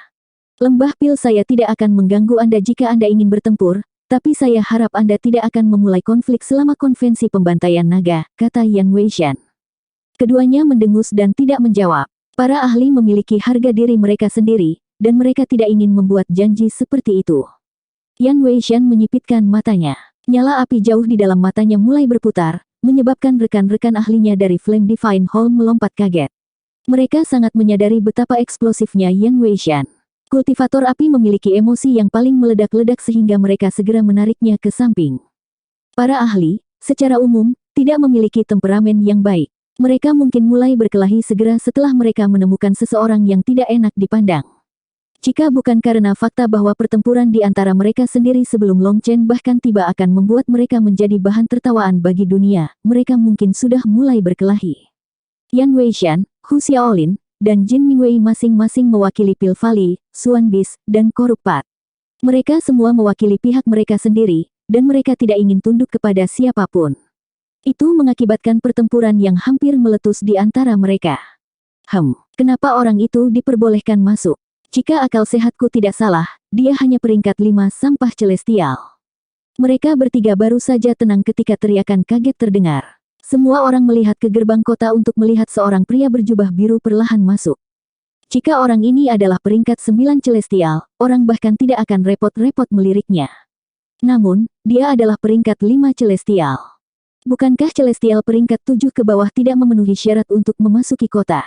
Lembah pil saya tidak akan mengganggu Anda jika Anda ingin bertempur, tapi saya harap Anda tidak akan memulai konflik selama konvensi pembantaian naga, kata Yan Weishan. Keduanya mendengus dan tidak menjawab. Para ahli memiliki harga diri mereka sendiri, dan mereka tidak ingin membuat janji seperti itu. Yan Weishan menyipitkan matanya. Nyala api jauh di dalam matanya mulai berputar, menyebabkan rekan-rekan ahlinya dari Flame Divine Hall melompat kaget. Mereka sangat menyadari betapa eksplosifnya Yan Weishan. Kultivator api memiliki emosi yang paling meledak-ledak sehingga mereka segera menariknya ke samping. Para ahli, secara umum, tidak memiliki temperamen yang baik. Mereka mungkin mulai berkelahi segera setelah mereka menemukan seseorang yang tidak enak dipandang. Jika bukan karena fakta bahwa pertempuran di antara mereka sendiri sebelum Long Chen bahkan tiba akan membuat mereka menjadi bahan tertawaan bagi dunia, mereka mungkin sudah mulai berkelahi. Yan Weishan, Hu Xiaolin, dan Jin Mingwei masing-masing mewakili Pil Valley, Xuan Beast, dan Korukpat. Mereka semua mewakili pihak mereka sendiri, dan mereka tidak ingin tunduk kepada siapapun. Itu mengakibatkan pertempuran yang hampir meletus di antara mereka. Kenapa orang itu diperbolehkan masuk? Jika akal sehatku tidak salah, dia hanya peringkat 5 sampah celestial. Mereka bertiga baru saja tenang ketika teriakan kaget terdengar. Semua orang melihat ke gerbang kota untuk melihat seorang pria berjubah biru perlahan masuk. Jika orang ini adalah peringkat 9 celestial, orang bahkan tidak akan repot-repot meliriknya. Namun, dia adalah peringkat 5 celestial. Bukankah celestial peringkat 7 ke bawah tidak memenuhi syarat untuk memasuki kota?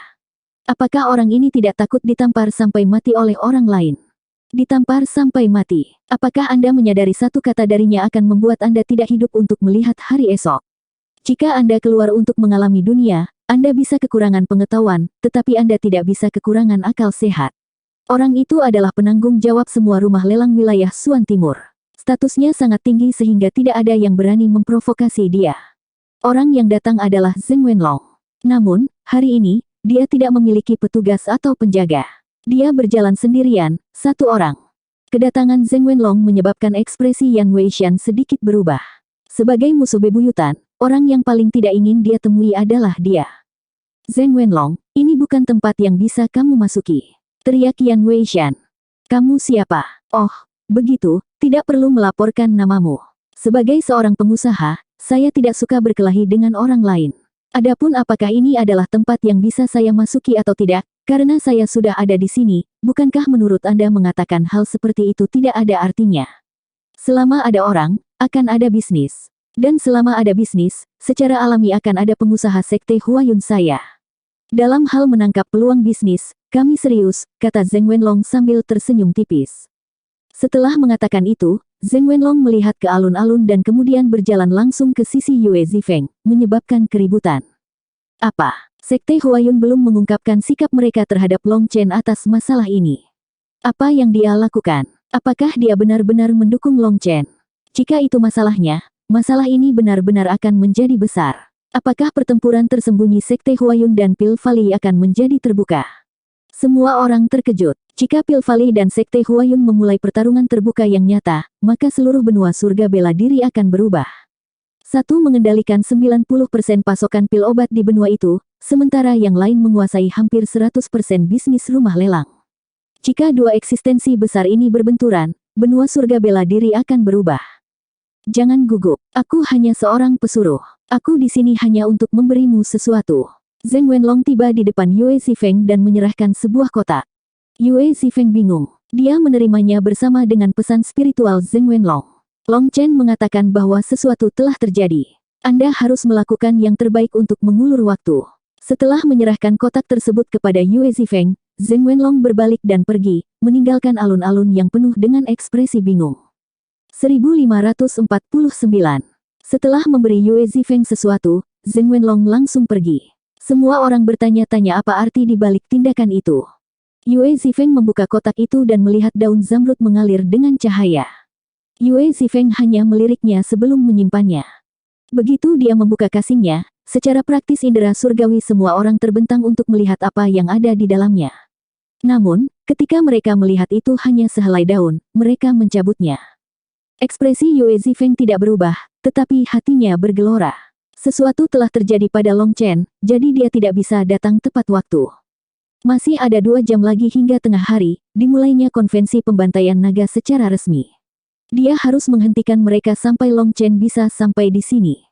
Apakah orang ini tidak takut ditampar sampai mati oleh orang lain? Ditampar sampai mati. Apakah Anda menyadari satu kata darinya akan membuat Anda tidak hidup untuk melihat hari esok? Jika Anda keluar untuk mengalami dunia, Anda bisa kekurangan pengetahuan, tetapi Anda tidak bisa kekurangan akal sehat. Orang itu adalah penanggung jawab semua rumah lelang wilayah Xuan Timur. Statusnya sangat tinggi sehingga tidak ada yang berani memprovokasi dia. Orang yang datang adalah Zheng Wenlong. Namun, hari ini, dia tidak memiliki petugas atau penjaga. Dia berjalan sendirian, satu orang. Kedatangan Zheng Wenlong menyebabkan ekspresi Yan Weishan sedikit berubah. Sebagai musuh bebuyutan, orang yang paling tidak ingin dia temui adalah dia. Zheng Wenlong, ini bukan tempat yang bisa kamu masuki. Teriak Yan Weishan. Kamu siapa? Oh, begitu, tidak perlu melaporkan namamu. Sebagai seorang pengusaha, saya tidak suka berkelahi dengan orang lain. Adapun apakah ini adalah tempat yang bisa saya masuki atau tidak, karena saya sudah ada di sini, bukankah menurut Anda mengatakan hal seperti itu tidak ada artinya? Selama ada orang, akan ada bisnis. Dan selama ada bisnis, secara alami akan ada pengusaha sekte Huayun saya. Dalam hal menangkap peluang bisnis, kami serius, kata Zheng Wenlong sambil tersenyum tipis. Setelah mengatakan itu, Zheng Wenlong melihat ke alun-alun dan kemudian berjalan langsung ke sisi Yue Zifeng, menyebabkan keributan. Apa? Sekte Huayun belum mengungkapkan sikap mereka terhadap Long Chen atas masalah ini. Apa yang dia lakukan? Apakah dia benar-benar mendukung Long Chen? Jika itu masalahnya, masalah ini benar-benar akan menjadi besar. Apakah pertempuran tersembunyi Sekte Huayun dan Pil Valley akan menjadi terbuka? Semua orang terkejut. Jika Pil Valley dan Sekte Huayun memulai pertarungan terbuka yang nyata, maka seluruh benua surga bela diri akan berubah. Satu mengendalikan 90% pasokan pil obat di benua itu, sementara yang lain menguasai hampir 100% bisnis rumah lelang. Jika dua eksistensi besar ini berbenturan, benua surga bela diri akan berubah. Jangan gugup, aku hanya seorang pesuruh. Aku di sini hanya untuk memberimu sesuatu. Zheng Wenlong tiba di depan Yue Zifeng dan menyerahkan sebuah kotak. Yue Zifeng bingung. Dia menerimanya bersama dengan pesan spiritual Zheng Wenlong. Long Chen mengatakan bahwa sesuatu telah terjadi. Anda harus melakukan yang terbaik untuk mengulur waktu. Setelah menyerahkan kotak tersebut kepada Yue Zifeng, Zheng Wenlong berbalik dan pergi, meninggalkan alun-alun yang penuh dengan ekspresi bingung. 1549. Setelah memberi Yue Zifeng sesuatu, Zheng Wenlong langsung pergi. Semua orang bertanya-tanya apa arti di balik tindakan itu. Yue Zifeng membuka kotak itu dan melihat daun zamrud mengalir dengan cahaya. Yue Zifeng hanya meliriknya sebelum menyimpannya. Begitu dia membuka kasingnya, secara praktis indera surgawi semua orang terbentang untuk melihat apa yang ada di dalamnya. Namun, ketika mereka melihat itu hanya sehelai daun, mereka mencabutnya. Ekspresi Yue Zifeng tidak berubah, tetapi hatinya bergelora. Sesuatu telah terjadi pada Long Chen, jadi dia tidak bisa datang tepat waktu. Masih ada 2 jam lagi hingga tengah hari, dimulainya konvensi pembantaian naga secara resmi. Dia harus menghentikan mereka sampai Long Chen bisa sampai di sini.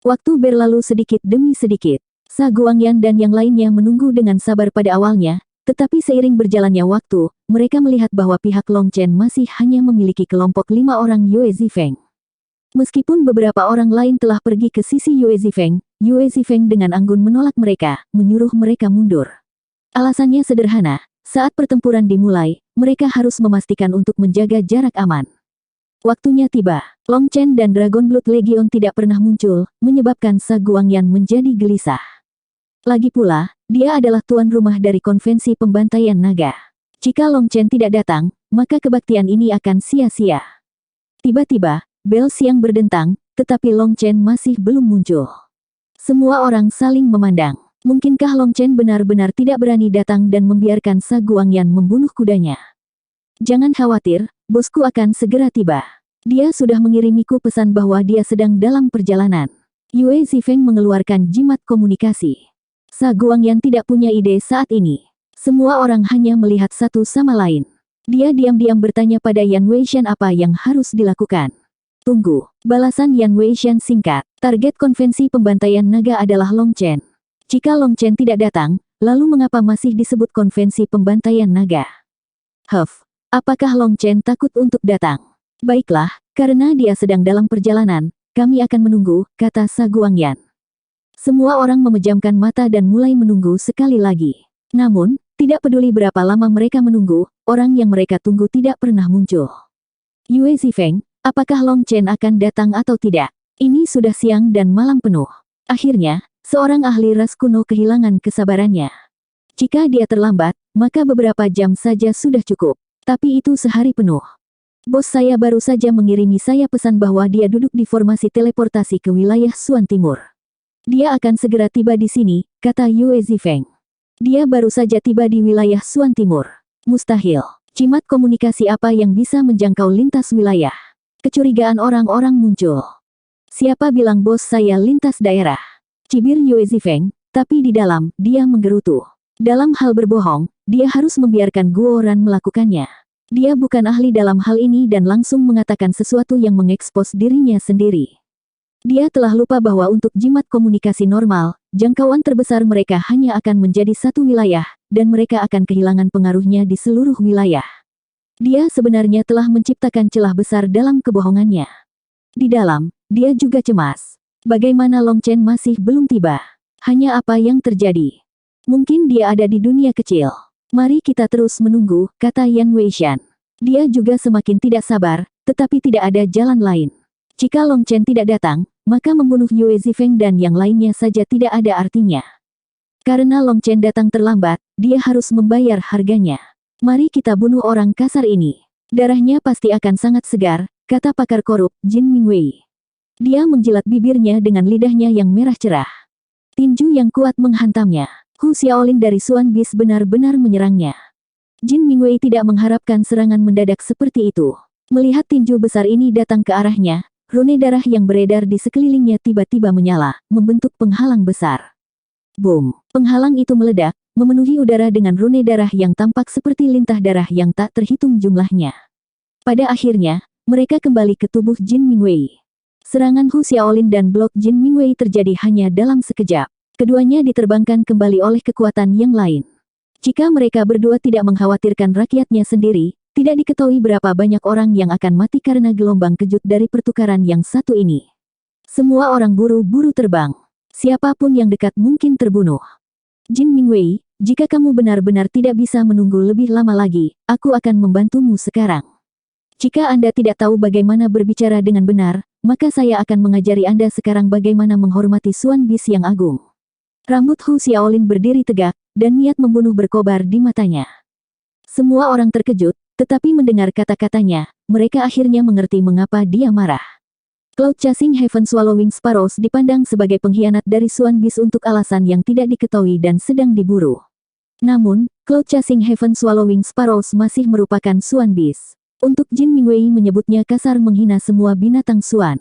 Waktu berlalu sedikit demi sedikit. Sa Guangyan dan yang lainnya menunggu dengan sabar pada awalnya, tetapi seiring berjalannya waktu, mereka melihat bahwa pihak Long Chen masih hanya memiliki kelompok 5 orang Yue Zifeng. Meskipun beberapa orang lain telah pergi ke sisi Yue Zifeng dengan anggun menolak mereka, menyuruh mereka mundur. Alasannya sederhana, saat pertempuran dimulai, mereka harus memastikan untuk menjaga jarak aman. Waktunya tiba. Long Chen dan Dragon Blood Legion tidak pernah muncul, menyebabkan Sa Guangyan menjadi gelisah. Lagi pula, dia adalah tuan rumah dari konvensi pembantaian naga. Jika Long Chen tidak datang, maka kebaktian ini akan sia-sia. Tiba-tiba, bel siang berdentang, tetapi Long Chen masih belum muncul. Semua orang saling memandang. Mungkinkah Long Chen benar-benar tidak berani datang dan membiarkan Sa Guangyan membunuh kudanya? Jangan khawatir, bosku akan segera tiba. Dia sudah mengirimiku pesan bahwa dia sedang dalam perjalanan. Yue Zifeng mengeluarkan jimat komunikasi. Sa Guangyan tidak punya ide saat ini. Semua orang hanya melihat satu sama lain. Dia diam-diam bertanya pada Yan Weishan apa yang harus dilakukan. Tunggu, balasan Yan Weishan singkat. Target konvensi pembantaian naga adalah Long Chen. Jika Long Chen tidak datang, lalu mengapa masih disebut konvensi pembantaian naga? Apakah Long Chen takut untuk datang? Baiklah, karena dia sedang dalam perjalanan, kami akan menunggu, kata Sa Guangyan. Semua orang memejamkan mata dan mulai menunggu sekali lagi. Namun, tidak peduli berapa lama mereka menunggu, orang yang mereka tunggu tidak pernah muncul. Yue Zifeng, apakah Long Chen akan datang atau tidak? Ini sudah siang dan malam penuh. Akhirnya, seorang ahli ras kuno kehilangan kesabarannya. Jika dia terlambat, maka beberapa jam saja sudah cukup. Tapi itu sehari penuh. Bos saya baru saja mengirimi saya pesan bahwa dia duduk di formasi teleportasi ke wilayah Suan Timur. Dia akan segera tiba di sini, kata Yue Zifeng. Dia baru saja tiba di wilayah Suan Timur. Mustahil. Jimat komunikasi apa yang bisa menjangkau lintas wilayah? Kecurigaan orang-orang muncul. Siapa bilang bos saya lintas daerah? Cibir Yue Zifeng, tapi di dalam, dia menggerutu. Dalam hal berbohong, dia harus membiarkan Guo Ran melakukannya. Dia bukan ahli dalam hal ini dan langsung mengatakan sesuatu yang mengekspos dirinya sendiri. Dia telah lupa bahwa untuk jimat komunikasi normal, jangkauan terbesar mereka hanya akan menjadi satu wilayah, dan mereka akan kehilangan pengaruhnya di seluruh wilayah. Dia sebenarnya telah menciptakan celah besar dalam kebohongannya. Di dalam, dia juga cemas. Bagaimana Long Chen masih belum tiba? Hanya apa yang terjadi? Mungkin dia ada di dunia kecil. Mari kita terus menunggu, kata Yan Weishan. Dia juga semakin tidak sabar, tetapi tidak ada jalan lain. Jika Long Chen tidak datang, maka membunuh Yue Zifeng dan yang lainnya saja tidak ada artinya. Karena Long Chen datang terlambat, dia harus membayar harganya. Mari kita bunuh orang kasar ini. Darahnya pasti akan sangat segar, kata pakar korup, Jin Mingwei. Dia menjilat bibirnya dengan lidahnya yang merah cerah. Tinju yang kuat menghantamnya. Hu Xiaolin dari Suan Bis benar-benar menyerangnya. Jin Mingwei tidak mengharapkan serangan mendadak seperti itu. Melihat tinju besar ini datang ke arahnya, rune darah yang beredar di sekelilingnya tiba-tiba menyala, membentuk penghalang besar. Boom! Penghalang itu meledak, memenuhi udara dengan rune darah yang tampak seperti lintah darah yang tak terhitung jumlahnya. Pada akhirnya, mereka kembali ke tubuh Jin Mingwei. Serangan Hu Xiaolin dan blok Jin Mingwei terjadi hanya dalam sekejap. Keduanya diterbangkan kembali oleh kekuatan yang lain. Jika mereka berdua tidak mengkhawatirkan rakyatnya sendiri, tidak diketahui berapa banyak orang yang akan mati karena gelombang kejut dari pertukaran yang satu ini. Semua orang buru-buru terbang. Siapapun yang dekat mungkin terbunuh. Jin Mingwei, jika kamu benar-benar tidak bisa menunggu lebih lama lagi, aku akan membantumu sekarang. Jika Anda tidak tahu bagaimana berbicara dengan benar, maka saya akan mengajari Anda sekarang bagaimana menghormati Suan Bis yang agung. Rambut Hu Xiaolin berdiri tegak, dan niat membunuh berkobar di matanya. Semua orang terkejut, tetapi mendengar kata-katanya, mereka akhirnya mengerti mengapa dia marah. Cloud Chasing Heaven Swallowing Sparrows dipandang sebagai pengkhianat dari Suan Bis untuk alasan yang tidak diketahui dan sedang diburu. Namun, Cloud Chasing Heaven Swallowing Sparrows masih merupakan Suan Bis. Untuk Jin Mingwei menyebutnya kasar menghina semua binatang Suan.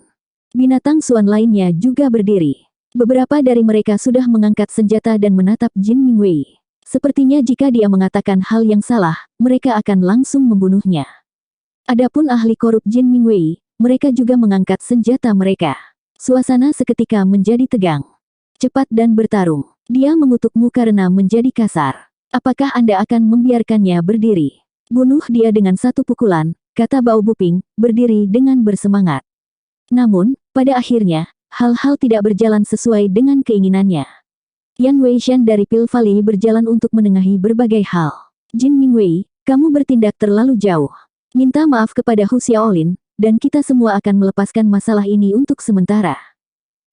Binatang Suan lainnya juga berdiri. Beberapa dari mereka sudah mengangkat senjata dan menatap Jin Mingwei. Sepertinya jika dia mengatakan hal yang salah, mereka akan langsung membunuhnya. Adapun ahli korup Jin Mingwei, mereka juga mengangkat senjata mereka. Suasana seketika menjadi tegang. Cepat dan bertarung. Dia mengutukmu karena menjadi kasar. Apakah Anda akan membiarkannya berdiri? Bunuh dia dengan satu pukulan, kata Bao Buping, berdiri dengan bersemangat. Namun, pada akhirnya, hal-hal tidak berjalan sesuai dengan keinginannya. Yan Weishan dari Pil Valley berjalan untuk menengahi berbagai hal. Jin Mingwei, kamu bertindak terlalu jauh. Minta maaf kepada Hu Xiaolin, dan kita semua akan melepaskan masalah ini untuk sementara.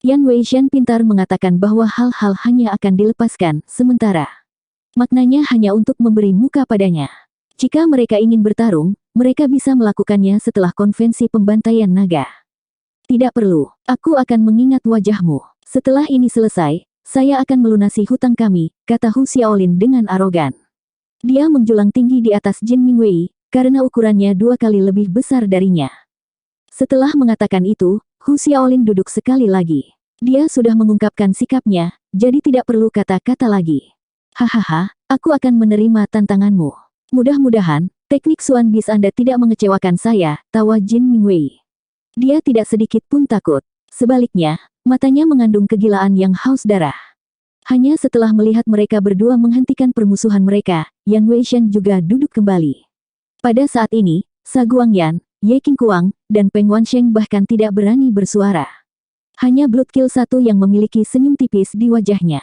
Yan Weishan pintar mengatakan bahwa hal-hal hanya akan dilepaskan sementara. Maknanya hanya untuk memberi muka padanya. Jika mereka ingin bertarung, mereka bisa melakukannya setelah konvensi pembantaian naga. Tidak perlu, aku akan mengingat wajahmu. Setelah ini selesai, saya akan melunasi hutang kami, kata Hu Xiaolin dengan arogan. Dia menjulang tinggi di atas Jin Mingwei, karena ukurannya 2 kali lebih besar darinya. Setelah mengatakan itu, Hu Xiaolin duduk sekali lagi. Dia sudah mengungkapkan sikapnya, jadi tidak perlu kata-kata lagi. Hahaha, aku akan menerima tantanganmu. Mudah-mudahan, teknik Xuan Bis Anda tidak mengecewakan saya, tawa Jin Mingwei. Dia tidak sedikit pun takut. Sebaliknya, matanya mengandung kegilaan yang haus darah. Hanya setelah melihat mereka berdua menghentikan permusuhan mereka, Yan Weishan juga duduk kembali. Pada saat ini, Sa Guangyan, Ye Qingkuang, dan Peng Wansheng bahkan tidak berani bersuara. Hanya Bloodkill satu yang memiliki senyum tipis di wajahnya.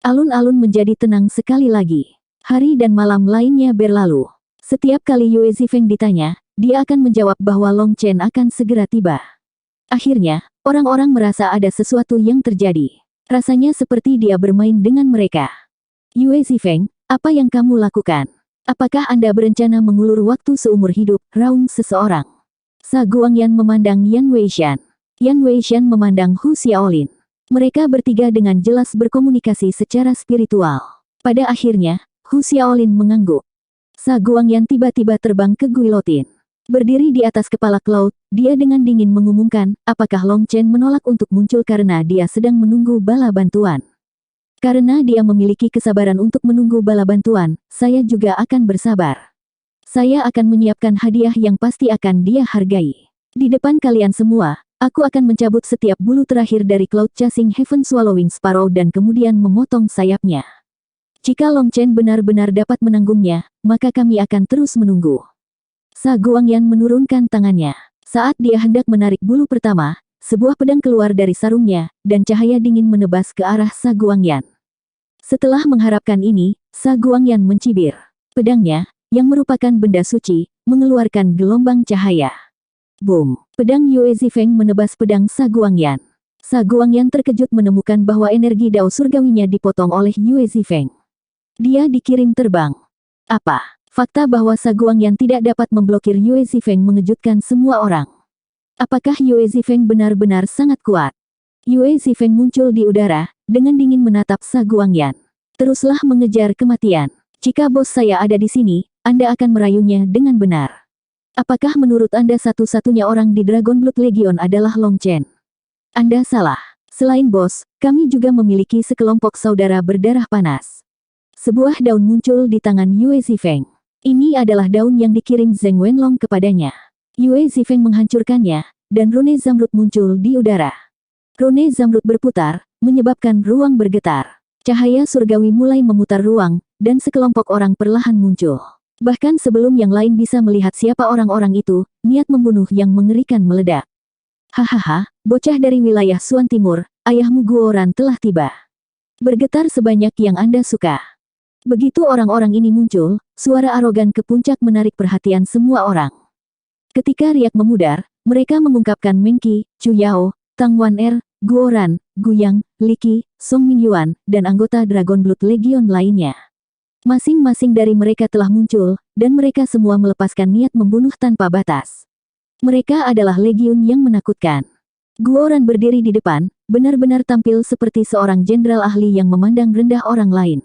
Alun-alun menjadi tenang sekali lagi. Hari dan malam lainnya berlalu. Setiap kali Yue Zifeng ditanya, dia akan menjawab bahwa Long Chen akan segera tiba. Akhirnya, orang-orang merasa ada sesuatu yang terjadi. Rasanya seperti dia bermain dengan mereka. Yue Zifeng, apa yang kamu lakukan? Apakah Anda berencana mengulur waktu seumur hidup, raung seseorang? Sa Guangyan memandang Yan Weishan. Yan Weishan memandang Hu Xiaolin. Mereka bertiga dengan jelas berkomunikasi secara spiritual. Pada akhirnya, Hu Xiaolin mengangguk. Sa Guangyan tiba-tiba terbang ke guillotine. Berdiri di atas kepala Cloud, dia dengan dingin mengumumkan, apakah Long Chen menolak untuk muncul karena dia sedang menunggu bala bantuan. Karena dia memiliki kesabaran untuk menunggu bala bantuan, saya juga akan bersabar. Saya akan menyiapkan hadiah yang pasti akan dia hargai. Di depan kalian semua, aku akan mencabut setiap bulu terakhir dari Cloud Chasing Heaven Swallowing Sparrow dan kemudian memotong sayapnya. Jika Long Chen benar-benar dapat menanggungnya, maka kami akan terus menunggu. Sa Guangyan menurunkan tangannya. Saat dia hendak menarik bulu pertama, sebuah pedang keluar dari sarungnya, dan cahaya dingin menebas ke arah Sa Guangyan. Setelah mengharapkan ini, Sa Guangyan mencibir. Pedangnya, yang merupakan benda suci, mengeluarkan gelombang cahaya. Boom! Pedang Yue Zifeng menebas pedang Sa Guangyan. Sa Guangyan terkejut menemukan bahwa energi dao surgawinya dipotong oleh Yue Zifeng. Dia dikirim terbang. Apa? Fakta bahwa Sa Guangyan tidak dapat memblokir Yue Zifeng mengejutkan semua orang. Apakah Yue Zifeng benar-benar sangat kuat? Yue Zifeng muncul di udara, dengan dingin menatap Sa Guangyan. Teruslah mengejar kematian. Jika bos saya ada di sini, Anda akan merayunya dengan benar. Apakah menurut Anda satu-satunya orang di Dragon Blood Legion adalah Long Chen? Anda salah. Selain bos, kami juga memiliki sekelompok saudara berdarah panas. Sebuah daun muncul di tangan Yue Zifeng. Ini adalah daun yang dikirim Zheng Wenlong kepadanya. Yue Zifeng menghancurkannya, dan rune zamrud muncul di udara. Rune zamrud berputar, menyebabkan ruang bergetar. Cahaya surgawi mulai memutar ruang, dan sekelompok orang perlahan muncul. Bahkan sebelum yang lain bisa melihat siapa orang-orang itu, niat membunuh yang mengerikan meledak. Hahaha, bocah dari wilayah Suan Timur, ayahmu Guoran telah tiba. Bergetar sebanyak yang Anda suka. Begitu orang-orang ini muncul, suara arogan ke puncak menarik perhatian semua orang. Ketika riak memudar, mereka mengungkapkan Meng Qi, Chu Yao, Tang Wan-er, Guoran, Guyang, Li Qi, Song Mingyuan, dan anggota Dragon Blood Legion lainnya. Masing-masing dari mereka telah muncul, dan mereka semua melepaskan niat membunuh tanpa batas. Mereka adalah legiun yang menakutkan. Guoran berdiri di depan, benar-benar tampil seperti seorang jenderal ahli yang memandang rendah orang lain.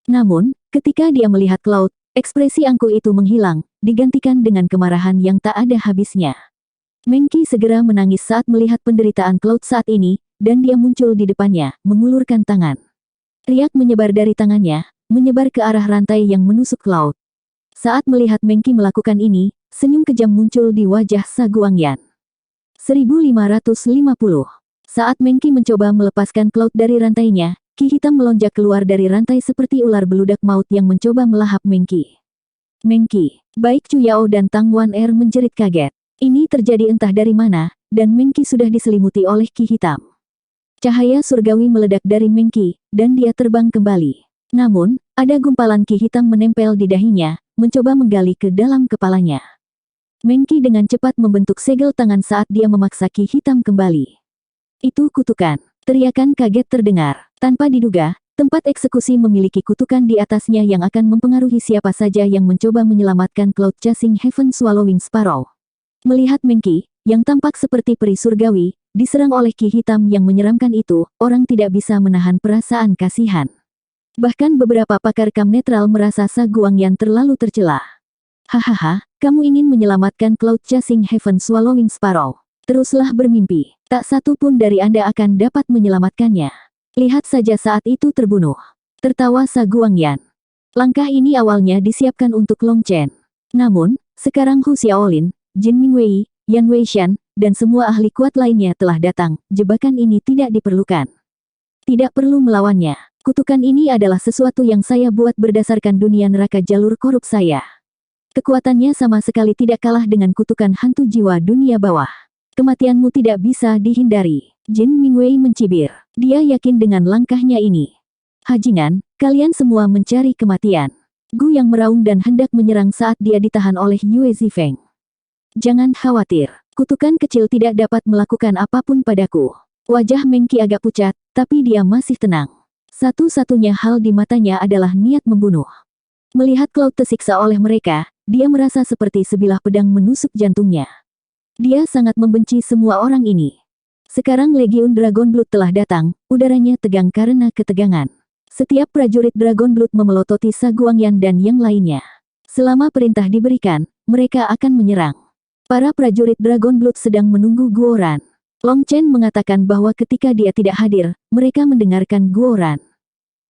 Namun, ketika dia melihat Cloud, ekspresi angkuh itu menghilang, digantikan dengan kemarahan yang tak ada habisnya. Meng Qi segera menangis saat melihat penderitaan Cloud saat ini, dan dia muncul di depannya, mengulurkan tangan. Riak menyebar dari tangannya, menyebar ke arah rantai yang menusuk Cloud. Saat melihat Meng Qi melakukan ini, senyum kejam muncul di wajah Sa Guangyan. 1550. Saat Meng Qi mencoba melepaskan Cloud dari rantainya, Ki hitam melonjak keluar dari rantai seperti ular beludak maut yang mencoba melahap Meng Qi. Meng Qi, baik Chu Yao dan Tang Wan-er menjerit kaget. Ini terjadi entah dari mana, dan Mengki sudah diselimuti oleh ki hitam. Cahaya surgawi meledak dari Mengki, dan dia terbang kembali. Namun, ada gumpalan ki hitam menempel di dahinya, mencoba menggali ke dalam kepalanya. Mengki dengan cepat membentuk segel tangan saat dia memaksa ki hitam kembali. Itu kutukan. Teriakan kaget terdengar. Tanpa diduga, tempat eksekusi memiliki kutukan di atasnya yang akan mempengaruhi siapa saja yang mencoba menyelamatkan Cloud Chasing Heaven Swallowing Sparrow. Melihat Mengki, yang tampak seperti peri surgawi, diserang oleh ki hitam yang menyeramkan itu, orang tidak bisa menahan perasaan kasihan. Bahkan beberapa pakar kam netral merasa Sa Guangyan terlalu tercela. Hahaha, kamu ingin menyelamatkan Cloud Chasing Heaven Swallowing Sparrow. Teruslah bermimpi, tak satu pun dari Anda akan dapat menyelamatkannya. Lihat saja saat itu terbunuh. Tertawa Sa Guangyan. Langkah ini awalnya disiapkan untuk Long Chen. Namun, sekarang Hu Xiaolin, Jin Mingwei, Yan Weishan, dan semua ahli kuat lainnya telah datang. Jebakan ini tidak diperlukan. Tidak perlu melawannya. Kutukan ini adalah sesuatu yang saya buat berdasarkan dunia neraka jalur korup saya. Kekuatannya sama sekali tidak kalah dengan kutukan hantu jiwa dunia bawah. Kematianmu tidak bisa dihindari. Jin Mingwei mencibir. Dia yakin dengan langkahnya ini. Hajingan, kalian semua mencari kematian. Gu yang meraung dan hendak menyerang saat dia ditahan oleh Yue Zifeng. Jangan khawatir, kutukan kecil tidak dapat melakukan apapun padaku. Wajah Mengki agak pucat, tapi dia masih tenang. Satu-satunya hal di matanya adalah niat membunuh. Melihat Cloud tersiksa oleh mereka, dia merasa seperti sebilah pedang menusuk jantungnya. Dia sangat membenci semua orang ini. Sekarang Legiun Dragon Blood telah datang, udaranya tegang karena ketegangan. Setiap prajurit Dragon Blood memelototi Sa Guangyan dan yang lainnya. Selama perintah diberikan, mereka akan menyerang. Para prajurit Dragon Blood sedang menunggu Guoran. Long Chen mengatakan bahwa ketika dia tidak hadir, mereka mendengarkan Guoran.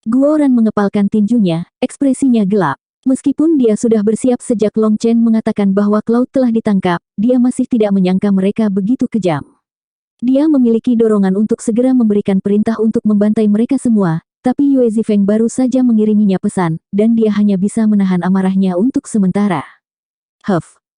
Guoran mengepalkan tinjunya, ekspresinya gelap. Meskipun dia sudah bersiap sejak Long Chen mengatakan bahwa Cloud telah ditangkap, dia masih tidak menyangka mereka begitu kejam. Dia memiliki dorongan untuk segera memberikan perintah untuk membantai mereka semua, tapi Yue Zifeng baru saja mengiriminya pesan, dan dia hanya bisa menahan amarahnya untuk sementara.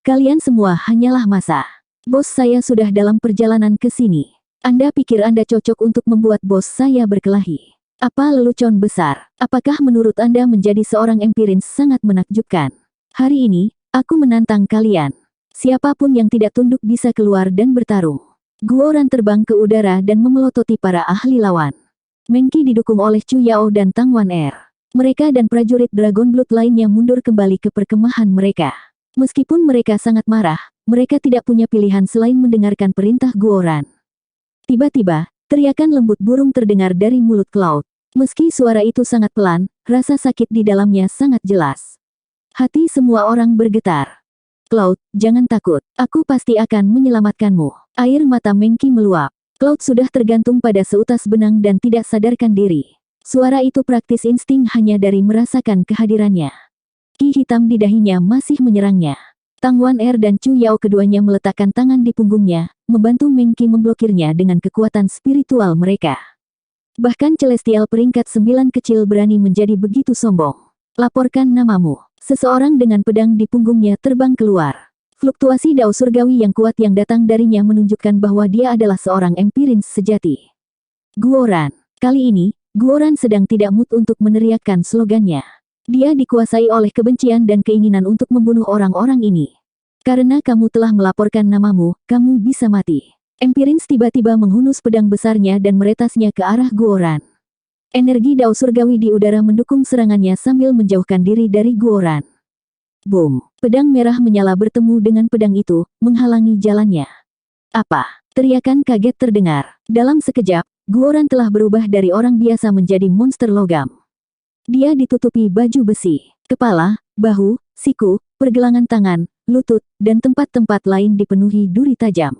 Kalian semua hanyalah massa. Bos saya sudah dalam perjalanan ke sini. Anda pikir Anda cocok untuk membuat bos saya berkelahi? Apa lelucon besar? Apakah menurut Anda menjadi seorang empirins sangat menakjubkan? Hari ini, aku menantang kalian. Siapapun yang tidak tunduk bisa keluar dan bertarung. Guoran terbang ke udara dan memelototi para ahli lawan. Mengki didukung oleh Chu Yao dan Tang Wan Er. Mereka dan prajurit Dragon Blood lainnya mundur kembali ke perkemahan mereka. Meskipun mereka sangat marah, mereka tidak punya pilihan selain mendengarkan perintah Guoran. Tiba-tiba, teriakan lembut burung terdengar dari mulut Cloud. Meski suara itu sangat pelan, rasa sakit di dalamnya sangat jelas. Hati semua orang bergetar. Cloud, jangan takut. Aku pasti akan menyelamatkanmu. Air mata Mengki meluap. Cloud sudah tergantung pada seutas benang dan tidak sadarkan diri. Suara itu praktis insting hanya dari merasakan kehadirannya. Ki hitam di dahinya masih menyerangnya. Tang Wan Er dan Chu Yao keduanya meletakkan tangan di punggungnya, membantu Mengki memblokirnya dengan kekuatan spiritual mereka. Bahkan Celestial peringkat 9 kecil berani menjadi begitu sombong. Laporkan namamu. Seseorang dengan pedang di punggungnya terbang keluar. Fluktuasi dao surgawi yang kuat yang datang darinya menunjukkan bahwa dia adalah seorang empirins sejati. Guoran. Kali ini, Guoran sedang tidak mood untuk meneriakkan slogannya. Dia dikuasai oleh kebencian dan keinginan untuk membunuh orang-orang ini. Karena kamu telah melaporkan namamu, kamu bisa mati. Empirins tiba-tiba menghunus pedang besarnya dan meretasnya ke arah Guoran. Energi dao surgawi di udara mendukung serangannya sambil menjauhkan diri dari Guoran. Boom! Pedang merah menyala bertemu dengan pedang itu, menghalangi jalannya. Apa? Teriakan kaget terdengar. Dalam sekejap, Guoran telah berubah dari orang biasa menjadi monster logam. Dia ditutupi baju besi. Kepala, bahu, siku, pergelangan tangan, lutut, dan tempat-tempat lain dipenuhi duri tajam.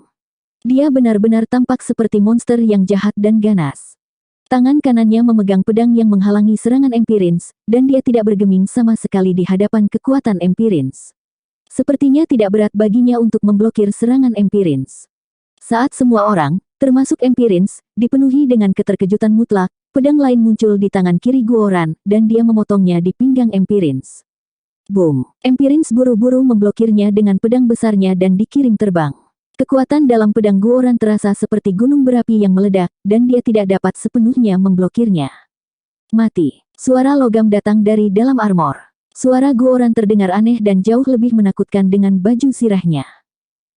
Dia benar-benar tampak seperti monster yang jahat dan ganas. Tangan kanannya memegang pedang yang menghalangi serangan empirins, dan dia tidak bergeming sama sekali di hadapan kekuatan empirins. Sepertinya tidak berat baginya untuk memblokir serangan empirins. Saat semua orang, termasuk empirins, dipenuhi dengan keterkejutan mutlak, pedang lain muncul di tangan kiri Guoran, dan dia memotongnya di pinggang empirins. Boom! Empirins buru-buru memblokirnya dengan pedang besarnya dan dikirim terbang. Kekuatan dalam pedang Guoran terasa seperti gunung berapi yang meledak, dan dia tidak dapat sepenuhnya memblokirnya. Mati. Suara logam datang dari dalam armor. Suara Guoran terdengar aneh dan jauh lebih menakutkan dengan baju sirahnya.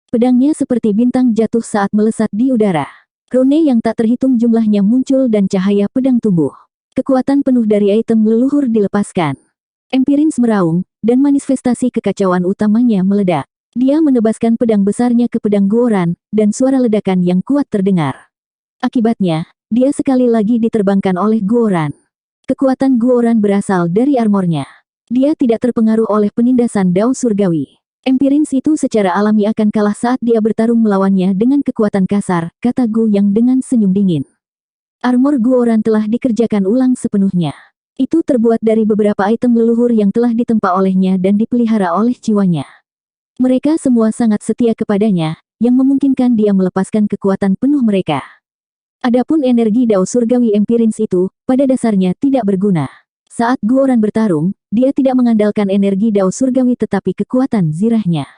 Pedangnya seperti bintang jatuh saat melesat di udara. Rune yang tak terhitung jumlahnya muncul dan cahaya pedang tumbuh. Kekuatan penuh dari item leluhur dilepaskan. Empirins meraung, dan manifestasi kekacauan utamanya meledak. Dia menebaskan pedang besarnya ke pedang Guoran, dan suara ledakan yang kuat terdengar. Akibatnya, dia sekali lagi diterbangkan oleh Guoran. Kekuatan Guoran berasal dari armornya. Dia tidak terpengaruh oleh penindasan Dao Surgawi. Empirins itu secara alami akan kalah saat dia bertarung melawannya dengan kekuatan kasar, kata Gu yang dengan senyum dingin. Armor Guoran telah dikerjakan ulang sepenuhnya. Itu terbuat dari beberapa item leluhur yang telah ditempa olehnya dan dipelihara oleh jiwanya. Mereka semua sangat setia kepadanya, yang memungkinkan dia melepaskan kekuatan penuh mereka. Adapun energi Dao Surgawi Empirins itu, pada dasarnya tidak berguna. Saat Guoran bertarung, dia tidak mengandalkan energi Dao Surgawi tetapi kekuatan zirahnya.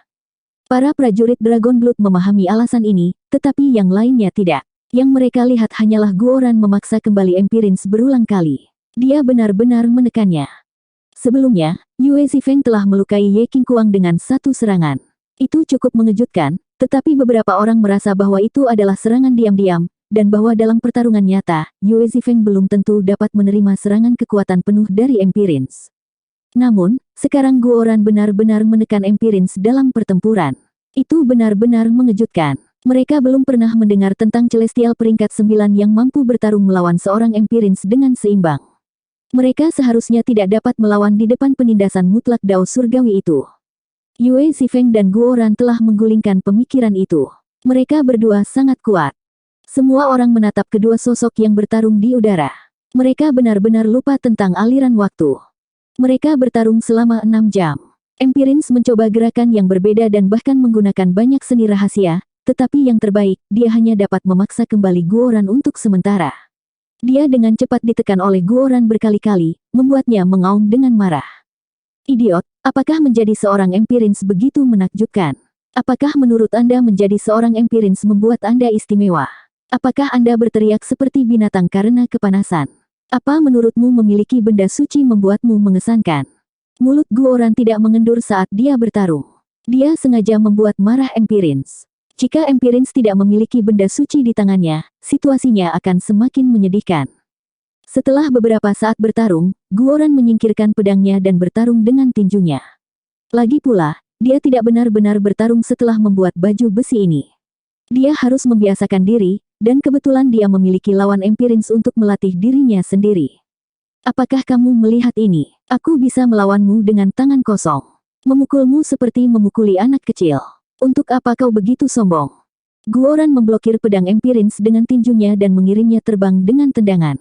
Para prajurit Dragon Blood memahami alasan ini, tetapi yang lainnya tidak. Yang mereka lihat hanyalah Guoran memaksa kembali Empirins berulang kali. Dia benar-benar menekannya. Sebelumnya, Yue Zifeng telah melukai Ye Qingguang dengan satu serangan. Itu cukup mengejutkan, tetapi beberapa orang merasa bahwa itu adalah serangan diam-diam, dan bahwa dalam pertarungan nyata, Yue Zifeng belum tentu dapat menerima serangan kekuatan penuh dari Empirins. Namun, sekarang Guoran benar-benar menekan Empirins dalam pertempuran. Itu benar-benar mengejutkan. Mereka belum pernah mendengar tentang Celestial peringkat 9 yang mampu bertarung melawan seorang Empirins dengan seimbang. Mereka seharusnya tidak dapat melawan di depan penindasan mutlak Dao Surgawi itu. Yue Zifeng dan Guoran telah menggulingkan pemikiran itu. Mereka berdua sangat kuat. Semua orang menatap kedua sosok yang bertarung di udara. Mereka benar-benar lupa tentang aliran waktu. Mereka bertarung selama 6 jam. Empirins mencoba gerakan yang berbeda dan bahkan menggunakan banyak seni rahasia, tetapi yang terbaik, dia hanya dapat memaksa kembali Guoran untuk sementara. Dia dengan cepat ditekan oleh Guoran berkali-kali, membuatnya mengaum dengan marah. Idiot, apakah menjadi seorang Empirins begitu menakjubkan? Apakah menurut Anda menjadi seorang Empirins membuat Anda istimewa? Apakah Anda berteriak seperti binatang karena kepanasan? Apa menurutmu memiliki benda suci membuatmu mengesankan? Mulut Guoran tidak mengendur saat dia bertarung. Dia sengaja membuat marah Empirins. Jika Empirins tidak memiliki benda suci di tangannya, situasinya akan semakin menyedihkan. Setelah beberapa saat bertarung, Guoran menyingkirkan pedangnya dan bertarung dengan tinjunya. Lagi pula, dia tidak benar-benar bertarung setelah membuat baju besi ini. Dia harus membiasakan diri, dan kebetulan dia memiliki lawan Empirins untuk melatih dirinya sendiri. Apakah kamu melihat ini? Aku bisa melawanmu dengan tangan kosong. Memukulmu seperti memukuli anak kecil. Untuk apa kau begitu sombong? Guoran memblokir pedang Empirins dengan tinjunya dan mengirimnya terbang dengan tendangan.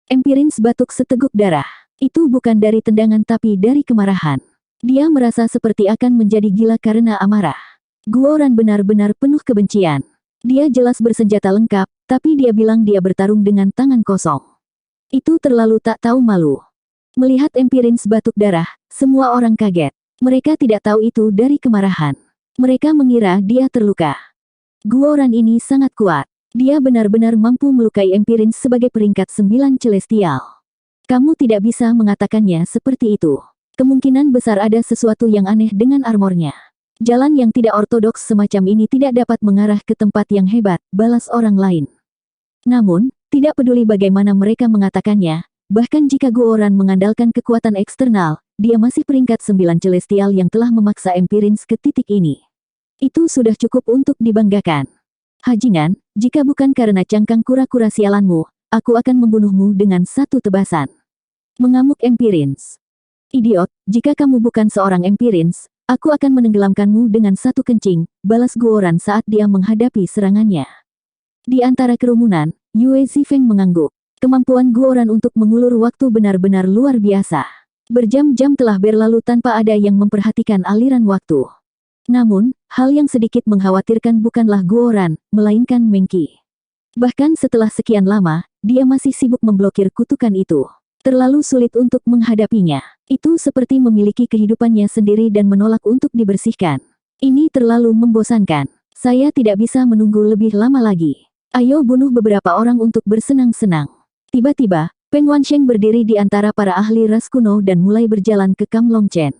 Empirins batuk seteguk darah. Itu bukan dari tendangan tapi dari kemarahan. Dia merasa seperti akan menjadi gila karena amarah. Guoran benar-benar penuh kebencian. Dia jelas bersenjata lengkap, tapi dia bilang dia bertarung dengan tangan kosong. Itu terlalu tak tahu malu. Melihat Empirins batuk darah, semua orang kaget. Mereka tidak tahu itu dari kemarahan. Mereka mengira dia terluka. Guoran ini sangat kuat. Dia benar-benar mampu melukai Empirins sebagai peringkat 9 Celestial. Kamu tidak bisa mengatakannya seperti itu. Kemungkinan besar ada sesuatu yang aneh dengan armornya. Jalan yang tidak ortodoks semacam ini tidak dapat mengarah ke tempat yang hebat, balas orang lain. Namun, tidak peduli bagaimana mereka mengatakannya, bahkan jika Guoran mengandalkan kekuatan eksternal, dia masih peringkat 9 Celestial yang telah memaksa Empirins ke titik ini. Itu sudah cukup untuk dibanggakan. Hajingan, jika bukan karena cangkang kura-kura sialanmu, aku akan membunuhmu dengan satu tebasan. Mengamuk Empirins. Idiot, jika kamu bukan seorang Empirins, aku akan menenggelamkanmu dengan satu kencing, balas Guoran saat dia menghadapi serangannya. Di antara kerumunan, Yue Zifeng mengangguk. Kemampuan Guoran untuk mengulur waktu benar-benar luar biasa. Berjam-jam telah berlalu tanpa ada yang memperhatikan aliran waktu. Namun, hal yang sedikit mengkhawatirkan bukanlah Guoran, melainkan Mengqi. Bahkan setelah sekian lama, dia masih sibuk memblokir kutukan itu. Terlalu sulit untuk menghadapinya. Itu seperti memiliki kehidupannya sendiri dan menolak untuk dibersihkan. Ini terlalu membosankan. Saya tidak bisa menunggu lebih lama lagi. Ayo bunuh beberapa orang untuk bersenang-senang. Tiba-tiba, Peng Wansheng berdiri di antara para ahli ras kuno dan mulai berjalan ke Kam Long Chen.